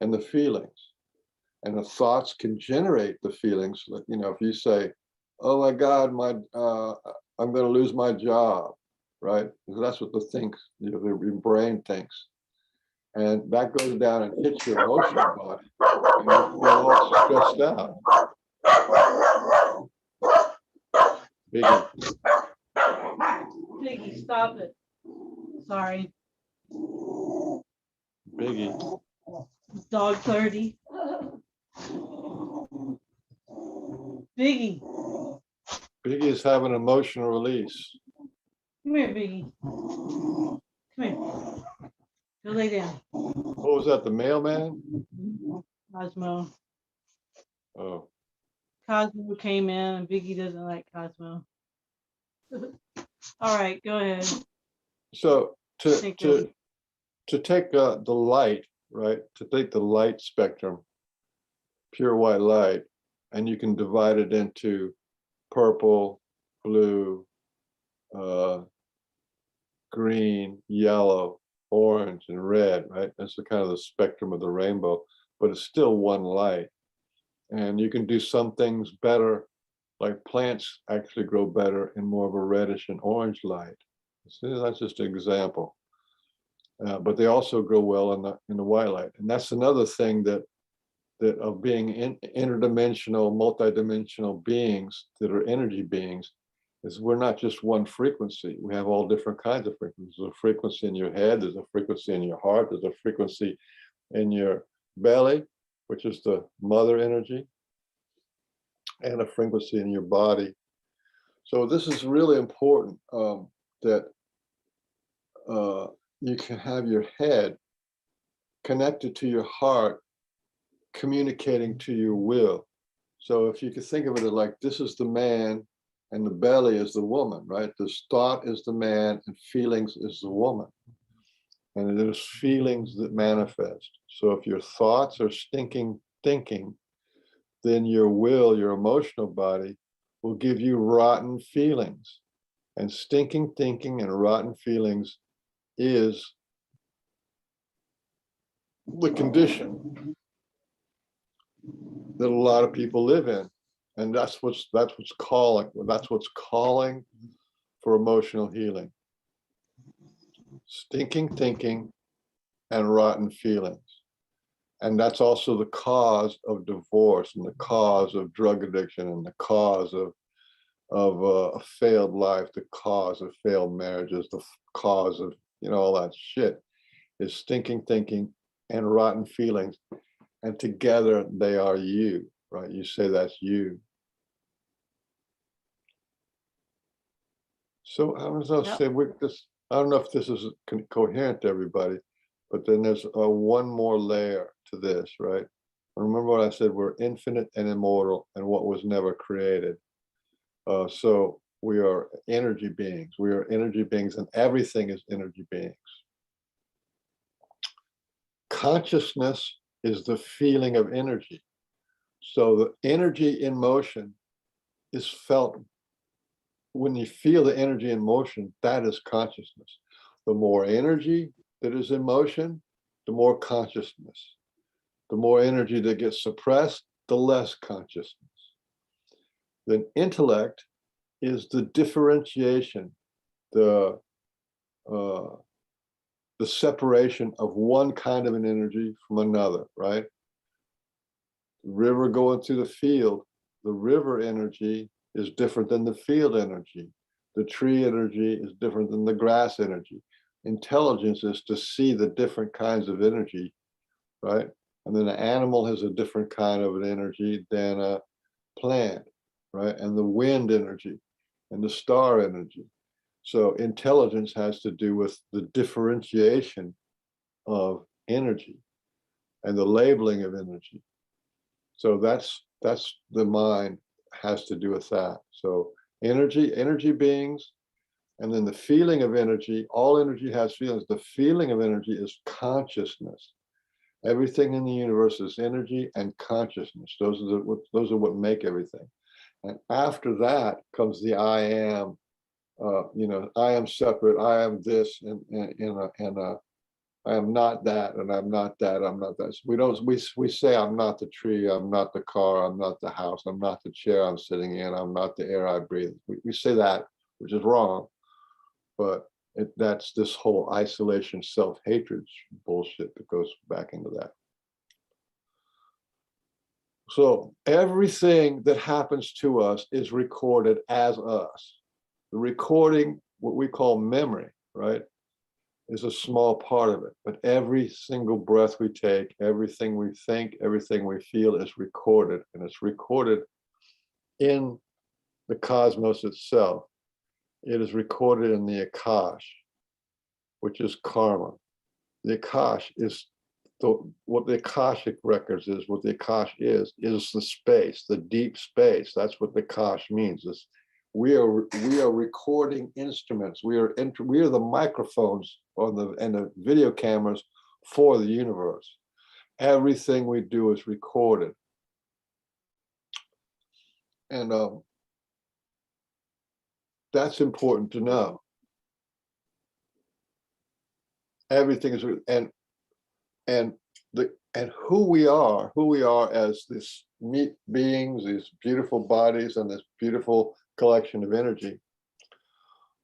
[SPEAKER 2] and the feelings. And the thoughts can generate the feelings. You know, if you say, oh my God, I'm going to lose my job, right? Because that's what you know, your brain thinks. And that goes down and hits your emotional body. And you're all stressed out. Biggie.
[SPEAKER 1] Biggie, stop it. Sorry.
[SPEAKER 2] Biggie.
[SPEAKER 1] Dog 30. Biggie.
[SPEAKER 2] Biggie is having emotional release.
[SPEAKER 1] Come here, Biggie. Come here. Go lay down.
[SPEAKER 2] What was that, the mailman?
[SPEAKER 1] Cosmo.
[SPEAKER 2] Oh.
[SPEAKER 1] Cosmo came in, and Biggie doesn't like Cosmo. All right, go ahead.
[SPEAKER 2] So to take the light, right? To take the light spectrum, pure white light, and you can divide it into purple, blue, green, yellow, orange, and red, right? That's the kind of the spectrum of the rainbow, but it's still one light. And you can do some things better, like plants actually grow better in more of a reddish and orange light. So that's just an example. But they also grow well in the white light. And that's another thing that of being interdimensional, multidimensional beings that are energy beings, is we're not just one frequency. We have all different kinds of frequencies. There's a frequency in your head, there's a frequency in your heart, there's a frequency in your belly, which is the mother energy, and a frequency in your body. So this is really important, that you can have your head connected to your heart, communicating to your will. So if you could think of it like this is the man and the belly is the woman, right? This thought is the man and feelings is the woman. And it is feelings that manifest. So if your thoughts are stinking thinking, then your will, your emotional body, will give you rotten feelings. And stinking thinking and rotten feelings is the condition that a lot of people live in. And that's what's calling for emotional healing. Stinking thinking and rotten feelings. And that's also the cause of divorce and the cause of drug addiction and the cause of a failed life, the cause of failed marriages, the cause of, all that shit is stinking thinking and rotten feelings. And together they are you, right? You say that's you. So I was going to say, I don't know if this is coherent to everybody, but then there's one more layer to this, right? Remember what I said, we're infinite and immortal and what was never created. So we are energy beings. We are energy beings and everything is energy beings. Consciousness is the feeling of energy. So the energy in motion is felt. When you feel the energy in motion, that is consciousness. The more energy that is in motion, the more consciousness. The more energy that gets suppressed, the less consciousness. Then intellect is the differentiation, the separation of one kind of an energy from another, right? The river going through the field, the river energy is different than the field energy. The tree energy is different than the grass energy. Intelligence is to see the different kinds of energy, right? And then an animal has a different kind of an energy than a plant, right? And the wind energy and the star energy. So intelligence has to do with the differentiation of energy and the labeling of energy. So that's the mind has to do with that. So energy beings, and then the feeling of energy, all energy has feelings. The feeling of energy is consciousness. Everything in the universe is energy and consciousness. Those are what make everything. And after that comes the I am. I am separate. I am this, and I am not that, and I'm not that. I'm not that. We say I'm not the tree. I'm not the car. I'm not the house. I'm not the chair I'm sitting in. I'm not the air I breathe. We say that, which is wrong, but that's this whole isolation, self-hatred bullshit that goes back into that. So everything that happens to us is recorded as us. The recording, what we call memory, right, is a small part of it. But every single breath we take, everything we think, everything we feel is recorded. And it's recorded in the cosmos itself. It is recorded in the Akash, which is karma. The Akash is what the Akashic records is, what the Akash is the space, the deep space. That's what the Akash means. We are recording instruments. We are the microphones and the video cameras for the universe. Everything we do is recorded. And that's important to know. Everything is, and who we are as this meat beings, these beautiful bodies and this beautiful collection of energy.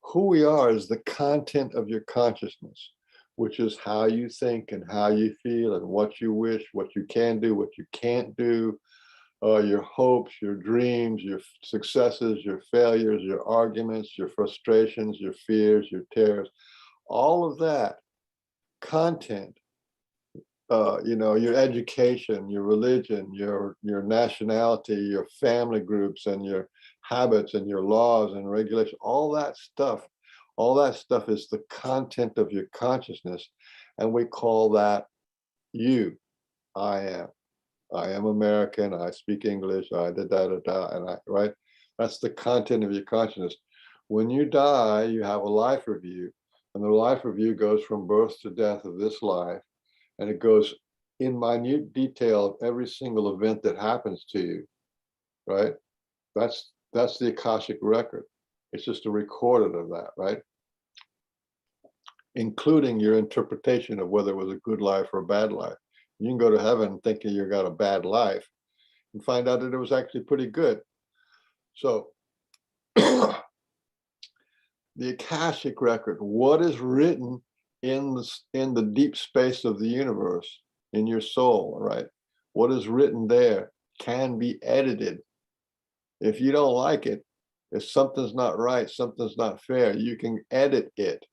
[SPEAKER 2] Who we are is the content of your consciousness, which is how you think and how you feel and what you wish, what you can do, what you can't do, your hopes, your dreams, your successes, your failures, your arguments, your frustrations, your fears, your terrors, all of that content, your education, your religion, your nationality, your family groups, and your habits and your laws and regulations, all that stuff, All that stuff is the content of your consciousness, and we call that you. I am. I am American. I speak English. I da da da da. And I, right? That's the content of your consciousness. When you die, you have a life review, and the life review goes from birth to death of this life, and it goes in minute detail of every single event that happens to you, right? That's the Akashic record. It's just a recording of that, right? Including your interpretation of whether it was a good life or a bad life. You can go to heaven thinking you got a bad life and find out that it was actually pretty good. So the Akashic record, what is written in the deep space of the universe, in your soul, right? What is written there can be edited. If you don't like it, if something's not right, something's not fair, you can edit it.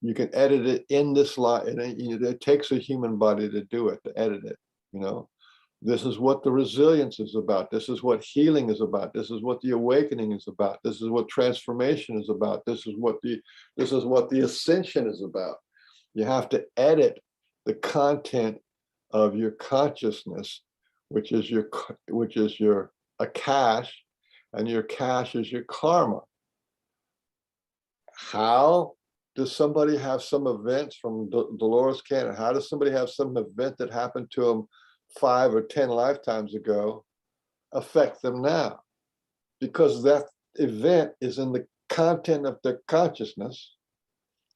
[SPEAKER 2] You can edit it in this life. It takes a human body to do it, to edit it. You know, this is what the resilience is about. This is what healing is about. This is what the awakening is about. This is what transformation is about. This is what the ascension is about. You have to edit the content of your consciousness, which is your Akash, and your cash is your karma. How does somebody have some events from Dolores Cannon? How does somebody have some event that happened to them 5 or 10 lifetimes ago affect them now? Because that event is in the content of their consciousness,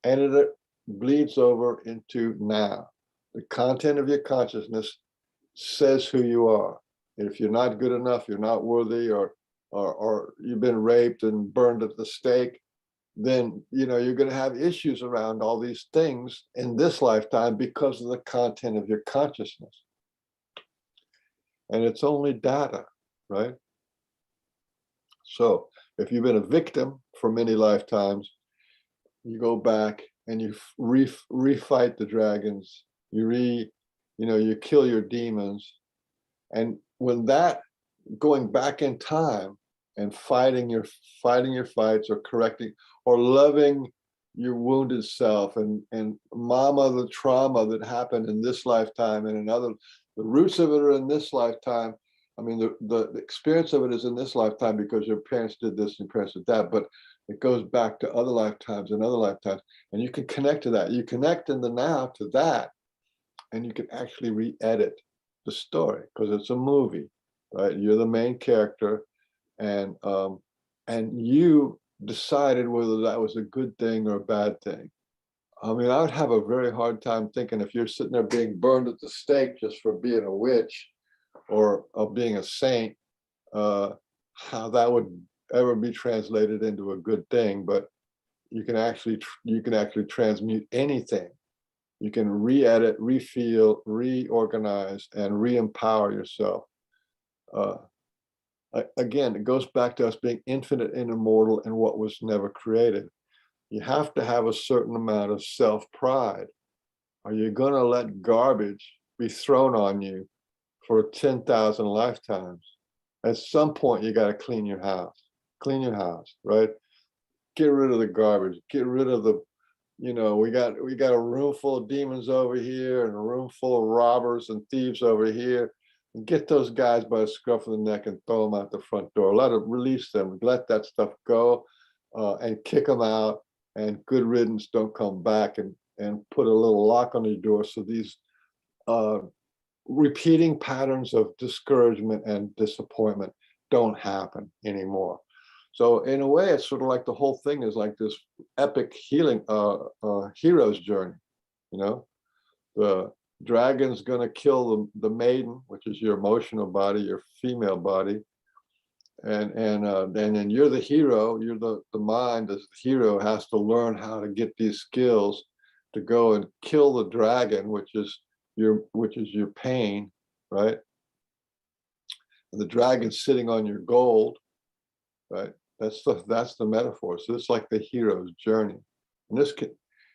[SPEAKER 2] and it bleeds over into now. The content of your consciousness says who you are. And if you're not good enough, you're not worthy, or you've been raped and burned at the stake, then you're going to have issues around all these things in this lifetime because of the content of your consciousness. And it's only data, right? So if you've been a victim for many lifetimes, you go back and you refight the dragons, you kill your demons. And when that, going back in time and fighting your fights, or correcting, or loving your wounded self, and mama the trauma that happened in this lifetime and another, the roots of it are in this lifetime. I mean, the experience of it is in this lifetime because your parents did this and your parents did that, but it goes back to other lifetimes and other lifetimes, and you can connect to that. You connect in the now to that, and you can actually re-edit the story because it's a movie, right? You're the main character, and you decided whether that was a good thing or a bad thing. I mean, I would have a very hard time thinking, if you're sitting there being burned at the stake just for being a witch or being a saint, how that would ever be translated into a good thing. But you can actually transmute anything. You can re-edit, re-feel, reorganize, and re-empower yourself. Again, it goes back to us being infinite and immortal in what was never created. You have to have a certain amount of self-pride. Are you going to let garbage be thrown on you for 10,000 lifetimes? At some point, you got to clean your house. Clean your house, right? Get rid of the garbage. Get rid of the, we got a room full of demons over here and a room full of robbers and thieves over here. Get those guys by the scruff of the neck and throw them out the front door. Let them release them. Let that stuff go, and kick them out. And good riddance. Don't come back, and put a little lock on your door so these repeating patterns of discouragement and disappointment don't happen anymore. So in a way, it's sort of like the whole thing is like this epic healing hero's journey. The dragon's going to kill the maiden, which is your emotional body, your female body, and then you're the hero. You're the mind as the hero has to learn how to get these skills to go and kill the dragon, which is your pain, right? And the dragon's sitting on your gold, right? That's the metaphor. So it's like the hero's journey.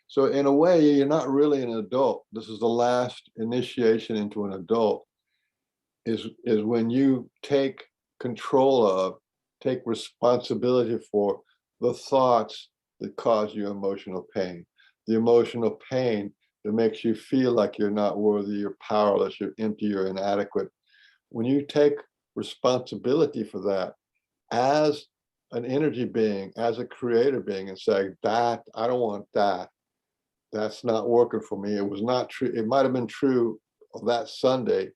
[SPEAKER 2] So in a way, you're not really an adult. This is the last initiation into an adult, is when you take control of, take responsibility for the thoughts that cause you emotional pain. The emotional pain that makes you feel like you're not worthy, you're powerless, you're empty, you're inadequate. When you take responsibility for that as an energy being, as a creator being, and say, that, I don't want that. That's not working for me. It was not true. It might have been true that Sunday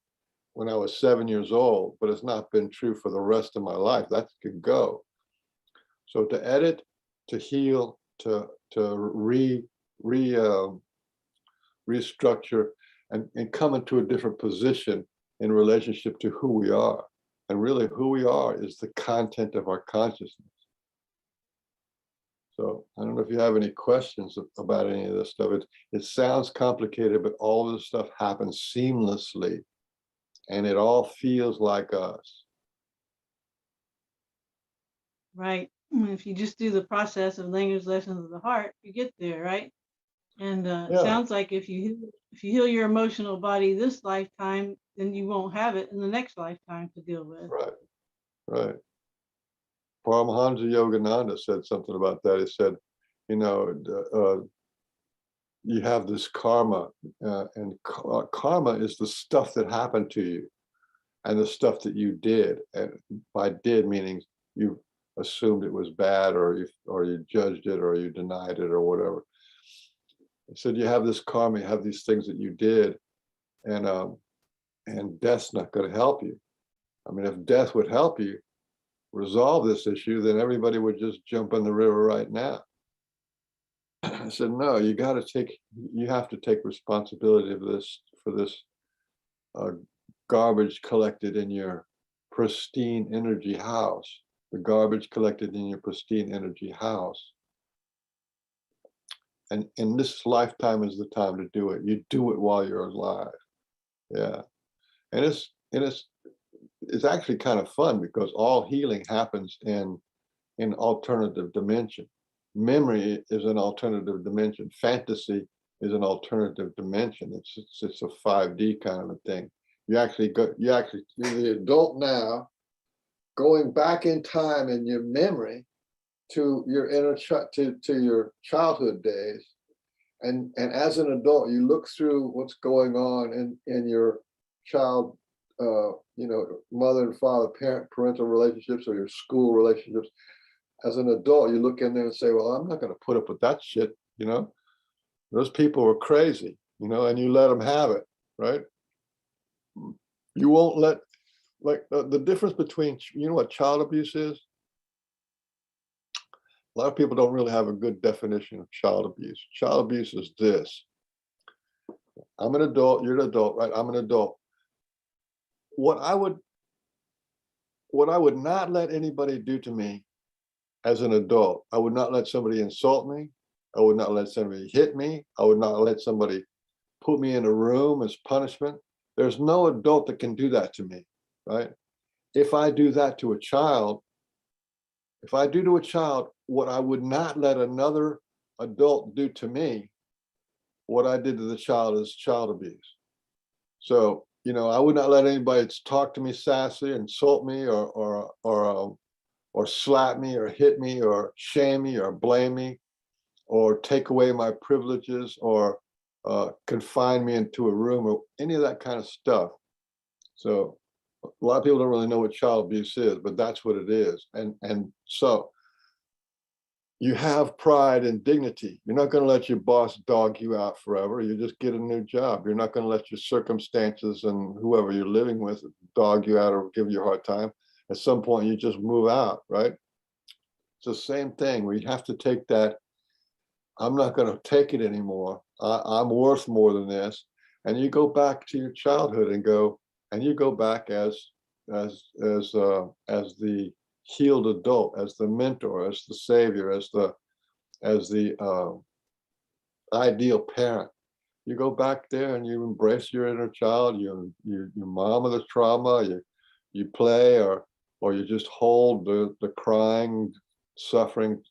[SPEAKER 2] when I was 7 years old, but it's not been true for the rest of my life. That could go. So to edit, to heal, to restructure, and come into a different position in relationship to who we are. And really who we are is the content of our consciousness. So I don't know if you have any questions about any of this stuff. It sounds complicated, but all of this stuff happens seamlessly, and it all feels like us.
[SPEAKER 1] Right. If you just do the process of language lessons of the heart, you get there, right? And it
[SPEAKER 2] Yeah,
[SPEAKER 1] sounds like if you heal your emotional body this lifetime, then you won't have it in the next lifetime to deal with.
[SPEAKER 2] right, right. Paramahansa Yogananda said something about that. He said, you know, you have this karma, and karma is the stuff that happened to you and the stuff that you did. And by did meaning you assumed it was bad, or you judged it, or you denied it, or whatever. He said you have this karma, you have these things that you did, and death's not going to help you. I mean, if death would help you resolve this issue, then everybody would just jump in the river right now. I said, no, you have to take responsibility of this, for this garbage collected in your pristine energy house, the garbage collected in your pristine energy house. And in this lifetime is the time to do it. You do it while you're alive. Yeah. And it's actually kind of fun, because all healing happens in alternative dimension. Memory is an alternative dimension. Fantasy is an alternative dimension. It's a 5D kind of a thing. You're the adult now, going back in time in your memory to your to your childhood days, and as an adult, you look through what's going on in your child, mother and father, parental relationships, or your school relationships. As an adult, you look in there and say, well, I'm not going to put up with that shit. Those people were crazy, and you let them have it, right? You won't let, like, the difference between, what child abuse is? A lot of people don't really have a good definition of child abuse. Child abuse is this: I'm an adult, you're an adult, right? I'm an adult. What I would not let anybody do to me as an adult, I would not let somebody insult me. I would not let somebody hit me. I would not let somebody put me in a room as punishment. There's no adult that can do that to me, right? If I do that to a child, what I would not let another adult do to me, what I did to the child is child abuse. So, I would not let anybody talk to me sassy, insult me, or slap me, or hit me, or shame me, or blame me, or take away my privileges, or confine me into a room, or any of that kind of stuff. So a lot of people don't really know what child abuse is, but that's what it is. And so you have pride and dignity. You're not going to let your boss dog you out forever. You just get a new job. You're not going to let your circumstances and whoever you're living with dog you out or give you a hard time. At some point, you just move out, right? It's the same thing where you have to take that. I'm not going to take it anymore. I'm worth more than this. And you go back to your childhood and you go back as the healed adult, as the mentor, as the savior, as the ideal parent. You go back there and you embrace your inner child. You mama the trauma. You play, or you just hold the crying, suffering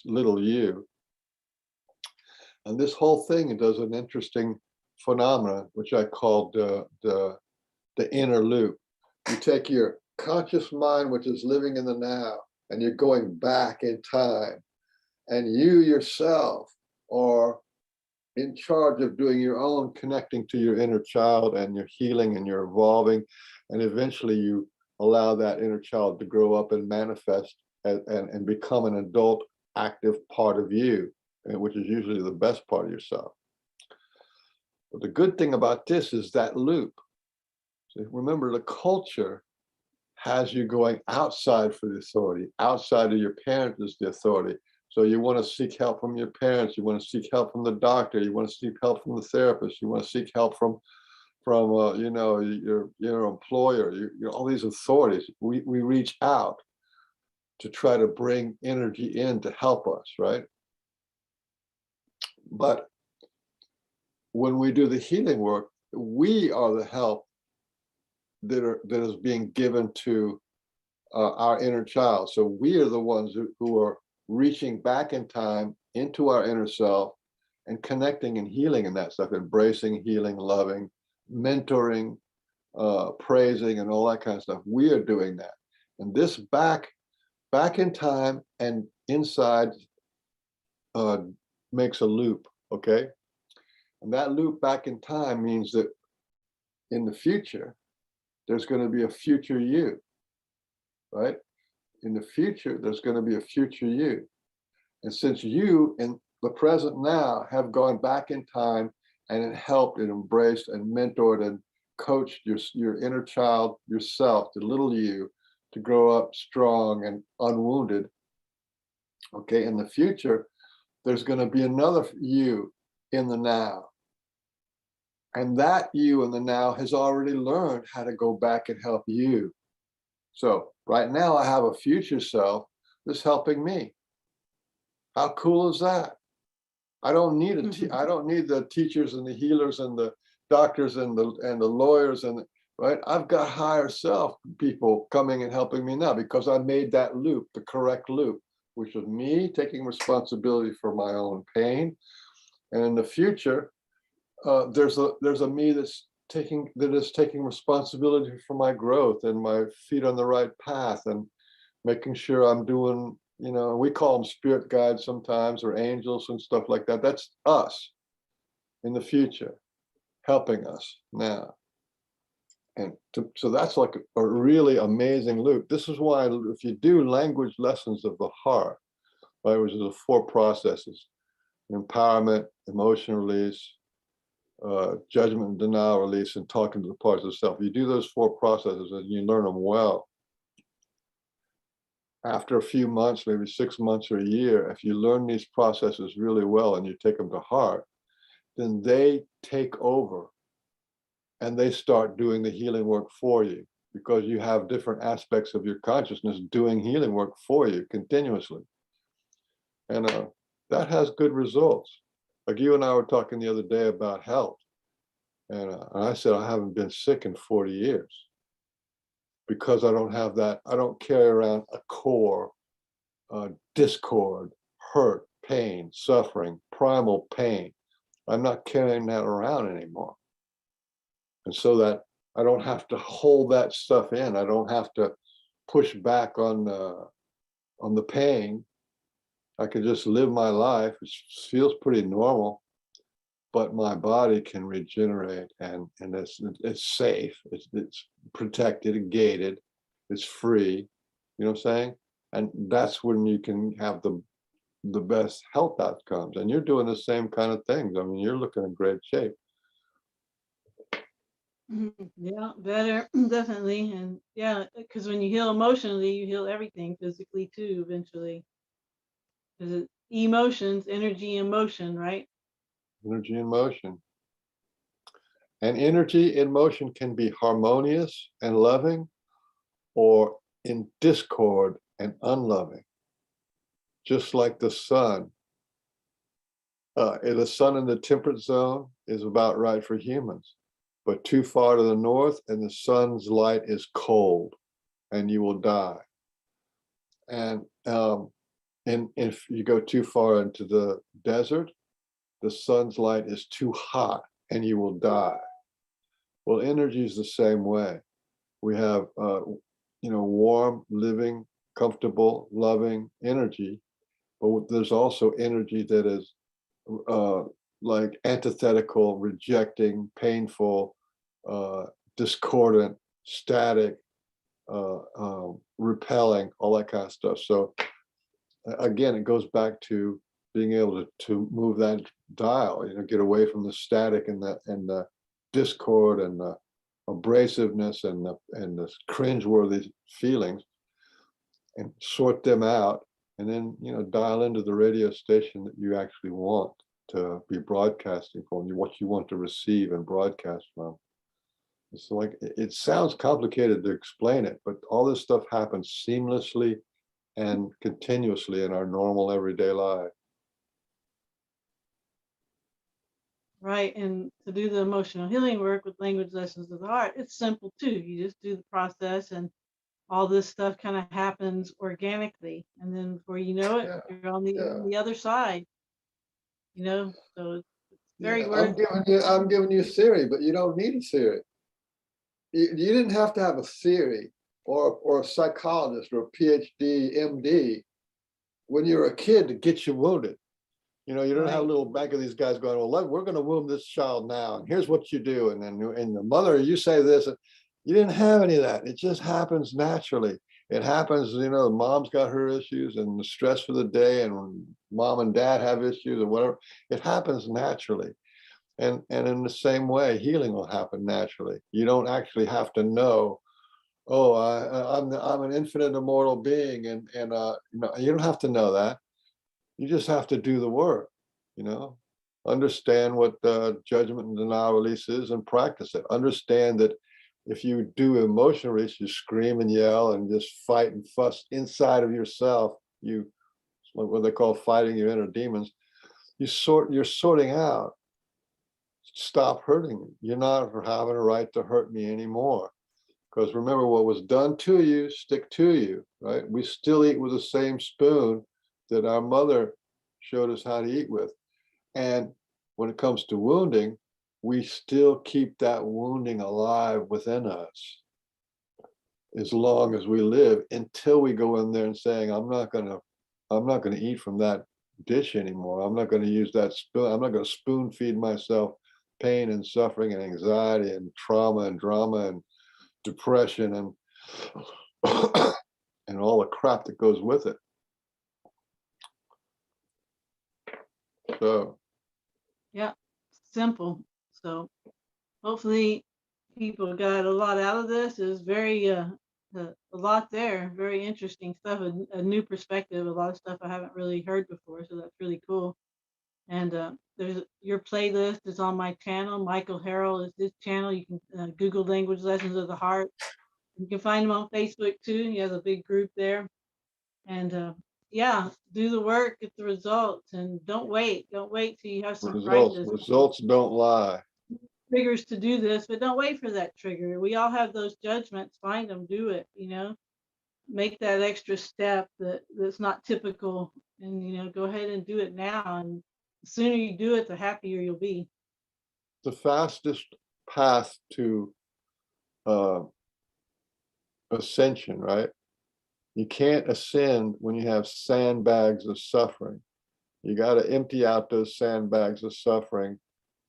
[SPEAKER 2] little you. And this whole thing does an interesting phenomenon, which I called the inner loop. You take your conscious mind, which is living in the now, and you're going back in time, and you yourself are in charge of doing your own connecting to your inner child, and you're healing and you're evolving, and eventually you allow that inner child to grow up and manifest and become an adult active part of you, which is usually the best part of yourself. But the good thing about this is that loop. So remember, the culture has you going outside for the authority. Outside of your parents is the authority. So you want to seek help from your parents. You want to seek help from the doctor. You want to seek help from the therapist. You want to seek help from you know, your employer. All these authorities. We reach out to try to bring energy in to help us, right? But when we do the healing work, we are the help that is being given to our inner child. So we are the ones who are reaching back in time into our inner self and connecting and healing in that stuff, embracing, healing, loving, mentoring, praising, and all that kind of stuff. We are doing that. And this back in time and inside makes a loop, okay? And that loop back in time means that in the future, there's going to be a future you, right? In the future, there's going to be a future you. And since you in the present now have gone back in time and helped and embraced and mentored and coached your inner child, yourself, the little you, to grow up strong and unwounded, okay, in the future, there's going to be another you in the now. And that you in the now has already learned how to go back and help you. So right now I have a future self that's helping me. How cool is that? I don't need I don't need the teachers and the healers and the doctors and the lawyers and right. I've got higher self people coming and helping me now because I made that loop, the correct loop, which was me taking responsibility for my own pain. And in the future, there's a me that is taking responsibility for my growth and my feet on the right path and making sure I'm doing, you know, we call them spirit guides sometimes, or angels and stuff like that. That's us in the future, helping us now. And so that's like a really amazing loop. This is why if you do language lessons of the heart, right, which is the 4 processes: empowerment, emotion release, judgment and denial release, and talking to the parts of self. You do those 4 processes and you learn them well. After a few months, maybe 6 months or a year, if you learn these processes really well and you take them to heart, then they take over and they start doing the healing work for you, because you have different aspects of your consciousness doing healing work for you continuously. And that has good results. Like you and I were talking the other day about health. And I said, I haven't been sick in 40 years because I don't have that. I don't carry around a core, discord, hurt, pain, suffering, primal pain. I'm not carrying that around anymore. And so that I don't have to hold that stuff in. I don't have to push back on the pain. I can just live my life, which feels pretty normal, but my body can regenerate, and it's safe, it's protected and gated, it's free. You know what I'm saying? And that's when you can have the best health outcomes. And you're doing the same kind of things. I mean, you're looking in great shape.
[SPEAKER 1] Yeah, better, definitely. And yeah, because when you heal emotionally, you heal everything physically too, eventually. Because emotions, energy, and motion, right?
[SPEAKER 2] Energy in motion. And energy in motion can be harmonious and loving, or in discord and unloving. Just like the sun. The sun in the temperate zone is about right for humans, but too far to the north and the sun's light is cold and you will die. And if you go too far into the desert, the sun's light is too hot and you will die. Well, energy is the same way. We have, warm, living, comfortable, loving energy. but there's also energy that is like antithetical, rejecting, painful, discordant, static, repelling, all that kind of stuff. So again, it goes back to being able to move that dial, get away from the static and the discord and the abrasiveness and the cringeworthy feelings, and sort them out, and then dial into the radio station that you actually want to be broadcasting from, what you want to receive and broadcast from. It's like, it sounds complicated to explain it, but all this stuff happens seamlessly and continuously in our normal everyday life.
[SPEAKER 1] Right. And to do the emotional healing work with language lessons of the heart, it's simple too. You just do the process, and all this stuff kind of happens organically. And then before you know it,
[SPEAKER 2] Yeah,
[SPEAKER 1] you're on the other side, So it's very
[SPEAKER 2] I'm
[SPEAKER 1] worth
[SPEAKER 2] giving you a theory, but you don't need a theory. You didn't have to have a theory or a psychologist or a PhD, MD when you're a kid to get you wounded. You don't have a
[SPEAKER 1] Right.
[SPEAKER 2] little bank of these guys going, well, we're going to wound this child now, and here's what you do. And then the mother, you say this. You didn't have any of that. It just happens naturally. It happens, mom's got her issues and the stress for the day, and when mom and dad have issues or whatever, it happens naturally. And in the same way, healing will happen naturally. You don't actually have to know, oh, I'm an infinite immortal being, and you don't have to know that. You just have to do the work, understand what judgment and denial release is and practice it. Understand that if you do emotion release, you scream and yell and just fight and fuss inside of yourself, what they call fighting your inner demons, you're sorting out, stop hurting me. You're not having a right to hurt me anymore. Because remember, what was done to you, stick to you, right? We still eat with the same spoon that our mother showed us how to eat with. And when it comes to wounding, we still keep that wounding alive within us as long as we live, until we go in there and saying, I'm not gonna eat from that dish anymore. I'm not going to use that spoon. I'm not going to spoon feed myself pain and suffering and anxiety and trauma and drama and depression and and all the crap that goes with it. So
[SPEAKER 1] Yeah, simple. So hopefully people got a lot out of this. It was very a lot there, very interesting stuff, a new perspective, a lot of stuff I haven't really heard before. So that's really cool. And there's your playlist is on my channel. Michael Harrell is his channel. You can Google Language Lessons of the Heart. You can find him on Facebook too. He has a big group there. And yeah, do the work, get the results, and don't wait. Don't wait till you have some crisis.
[SPEAKER 2] results don't lie.
[SPEAKER 1] Triggers to do this, but don't wait for that trigger. We all have those judgments. Find them, do it. Make that extra step that's not typical, and go ahead and do it now. And the sooner you do it, the happier you'll be.
[SPEAKER 2] The fastest path to uh, ascension, right? You can't ascend when you have sandbags of suffering. You got to empty out those sandbags of suffering,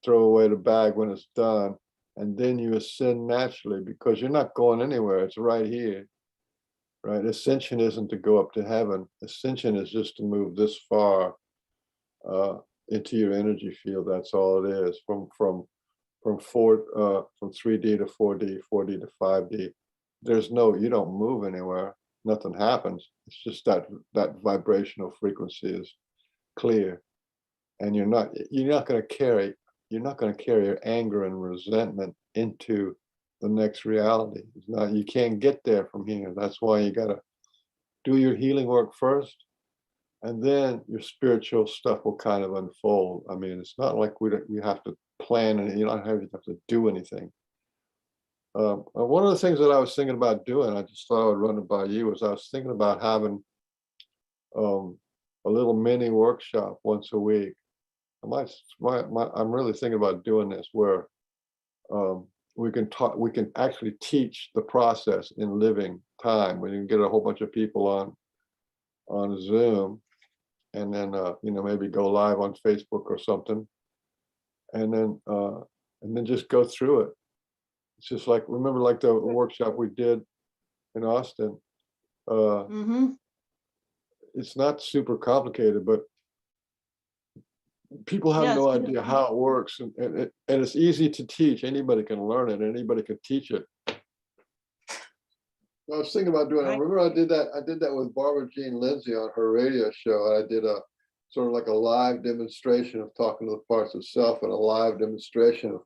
[SPEAKER 2] throw away the bag when it's done, and then you ascend naturally, because you're not going anywhere. It's right here, right? Ascension isn't to go up to heaven. Ascension is just to move this far into your energy field. That's all it is. From 3D to 4D, 4D to 5D. You don't move anywhere. Nothing happens. It's just that vibrational frequency is clear, and you're not going to carry your anger and resentment into the next reality. It's not, you can't get there from here. That's why you got to do your healing work first, and then your spiritual stuff will kind of unfold. I mean, it's not like we have to plan, and you don't have to do anything. One of the things that I was thinking about doing, I just thought I would run it by you, was I was thinking about having a little mini workshop once a week. I'm really thinking about doing this, where we can actually teach the process in living time. We can get a whole bunch of people on Zoom and then maybe go live on Facebook or something, and then just go through it. It's just like, remember, like the workshop we did in Austin.
[SPEAKER 1] Mm-hmm.
[SPEAKER 2] It's not super complicated, but people have
[SPEAKER 1] Yes.
[SPEAKER 2] no idea how it works, and it's easy to teach. Anybody can learn it. Anybody can teach it. I was thinking about doing it. I
[SPEAKER 1] Right.
[SPEAKER 2] remember I did that with Barbara Jean Lindsay on her radio show. And I did a sort of like a live demonstration of talking to the parts of self, and a live demonstration of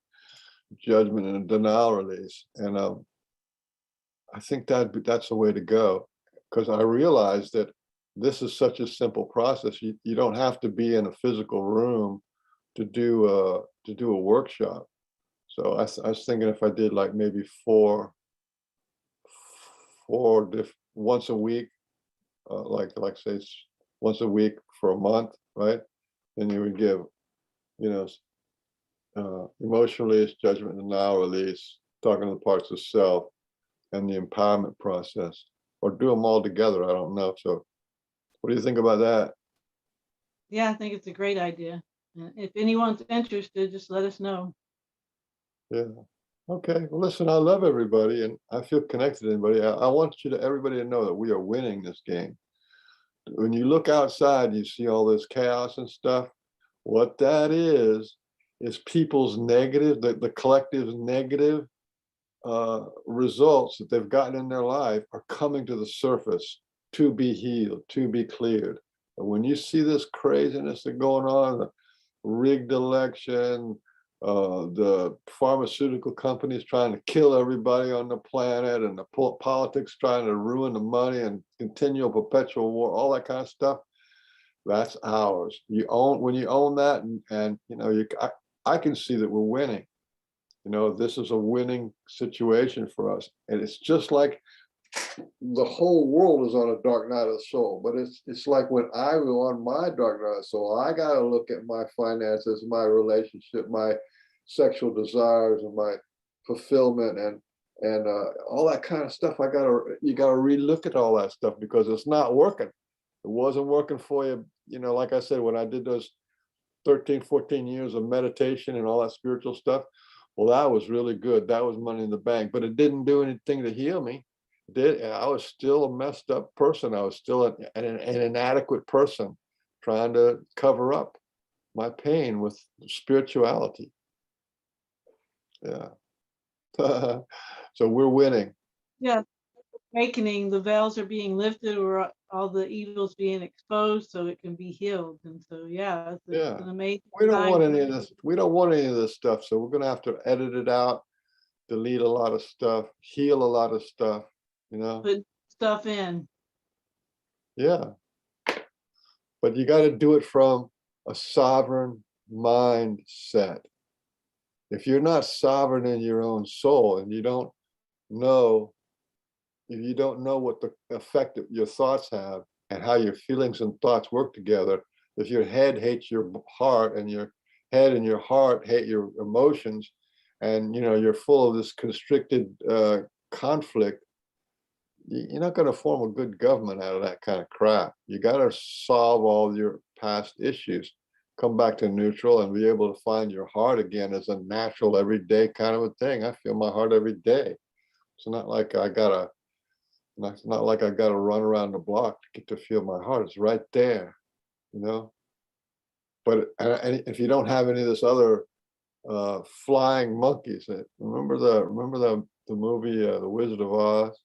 [SPEAKER 2] judgment and denial release. And I think that's the way to go, because I realized that this is such a simple process. You don't have to be in a physical room to do a workshop. So I was thinking, if I did like maybe four once a week, like say it's once a week for a month, right? Then you would give, you know, emotional release, judgment, denial release, talking to the parts of self, and the empowerment process, or do them all together. I don't know. So what do you think about that?
[SPEAKER 1] Yeah, I think it's a great idea. And if anyone's interested, just let us know.
[SPEAKER 2] Yeah. Okay. Well, listen, I love everybody, and I feel connected to everybody. I want everybody to know that we are winning this game. When you look outside, you see all this chaos and stuff. What that is people's negative, the collective's negative results that they've gotten in their life are coming to the surface to be healed, to be cleared. And when you see this craziness that's going on, the rigged election, the pharmaceutical companies trying to kill everybody on the planet, and the politics trying to ruin the money and continual perpetual war, all that kind of stuff, that's ours. When you own that, and I can see that we're winning. This is a winning situation for us. And it's just like the whole world is on a dark night of the soul. But it's like when I was on my dark night of the soul, I got to look at my finances, my relationship, my sexual desires, and my fulfillment, and all that kind of stuff. You got to relook at all that stuff, because it's not working. It wasn't working for you. Like I said, when I did those 13, 14 years of meditation and all that spiritual stuff, well, that was really good. That was money in the bank, but it didn't do anything to heal me. I was still a messed up person. I was still an inadequate person trying to cover up my pain with spirituality. Yeah. So we're winning.
[SPEAKER 1] Yeah, awakening, the veils are being lifted, or all the evils being exposed, so it can be healed. And so, yeah, it's
[SPEAKER 2] Yeah.
[SPEAKER 1] an amazing
[SPEAKER 2] We don't
[SPEAKER 1] time.
[SPEAKER 2] want any of this. We don't want any of this stuff. So we're going to have to edit it out, delete a lot of stuff, heal a lot of stuff,
[SPEAKER 1] Put stuff in.
[SPEAKER 2] Yeah. But you got to do it from a sovereign mindset. If you're not sovereign in your own soul, and know, if you don't know what the effect that your thoughts have and how your feelings and thoughts work together, if your head hates your heart, and your head and your heart hate your emotions, and you're full of this constricted conflict, you're not going to form a good government out of that kind of crap. You got to solve all your past issues, come back to neutral, and be able to find your heart again as a natural, everyday kind of a thing. I feel my heart every day. It's not like I gotta run around the block to get to feel my heart. It's right there, But and if you don't have any of this other flying monkeys, remember the movie The Wizard of Oz?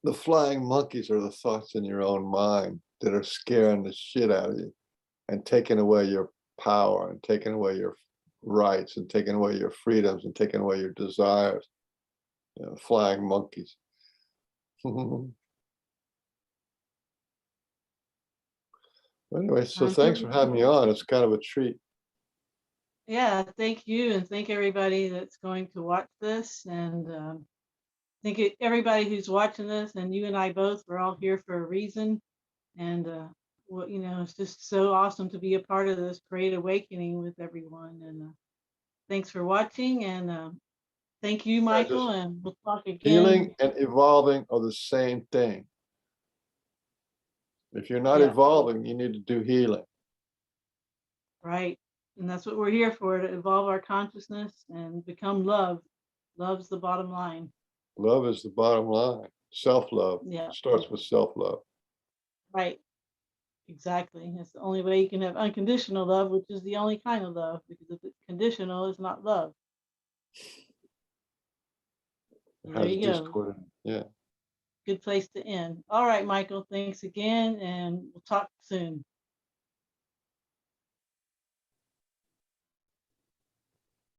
[SPEAKER 2] The flying monkeys are the thoughts in your own mind that are scaring the shit out of you, and taking away your power, and taking away your rights, and taking away your freedoms, and taking away your desires. Flying monkeys. Anyway, so thanks for having me on. It's kind of a treat.
[SPEAKER 1] Yeah, thank you, and thank everybody that's going to watch this. And everybody who's watching this, and you and I both, we're all here for a reason. And it's just so awesome to be a part of this great awakening with everyone. And thanks for watching, and thank you, Michael, and we'll talk again.
[SPEAKER 2] Healing and evolving are the same thing. If you're not
[SPEAKER 1] Yeah.
[SPEAKER 2] evolving, you need to do healing.
[SPEAKER 1] Right. And that's what we're here for, to evolve our consciousness and become love. Love's the bottom line.
[SPEAKER 2] Love is the bottom line. Self-love
[SPEAKER 1] Yeah.
[SPEAKER 2] starts with self-love.
[SPEAKER 1] Right. Exactly. It's the only way you can have unconditional love, which is the only kind of love, because if it's conditional, it's not love.
[SPEAKER 2] It
[SPEAKER 1] There
[SPEAKER 2] has
[SPEAKER 1] you go.
[SPEAKER 2] discord in it. Yeah.
[SPEAKER 1] Good place to end. All right, Michael. Thanks again, and we'll talk soon.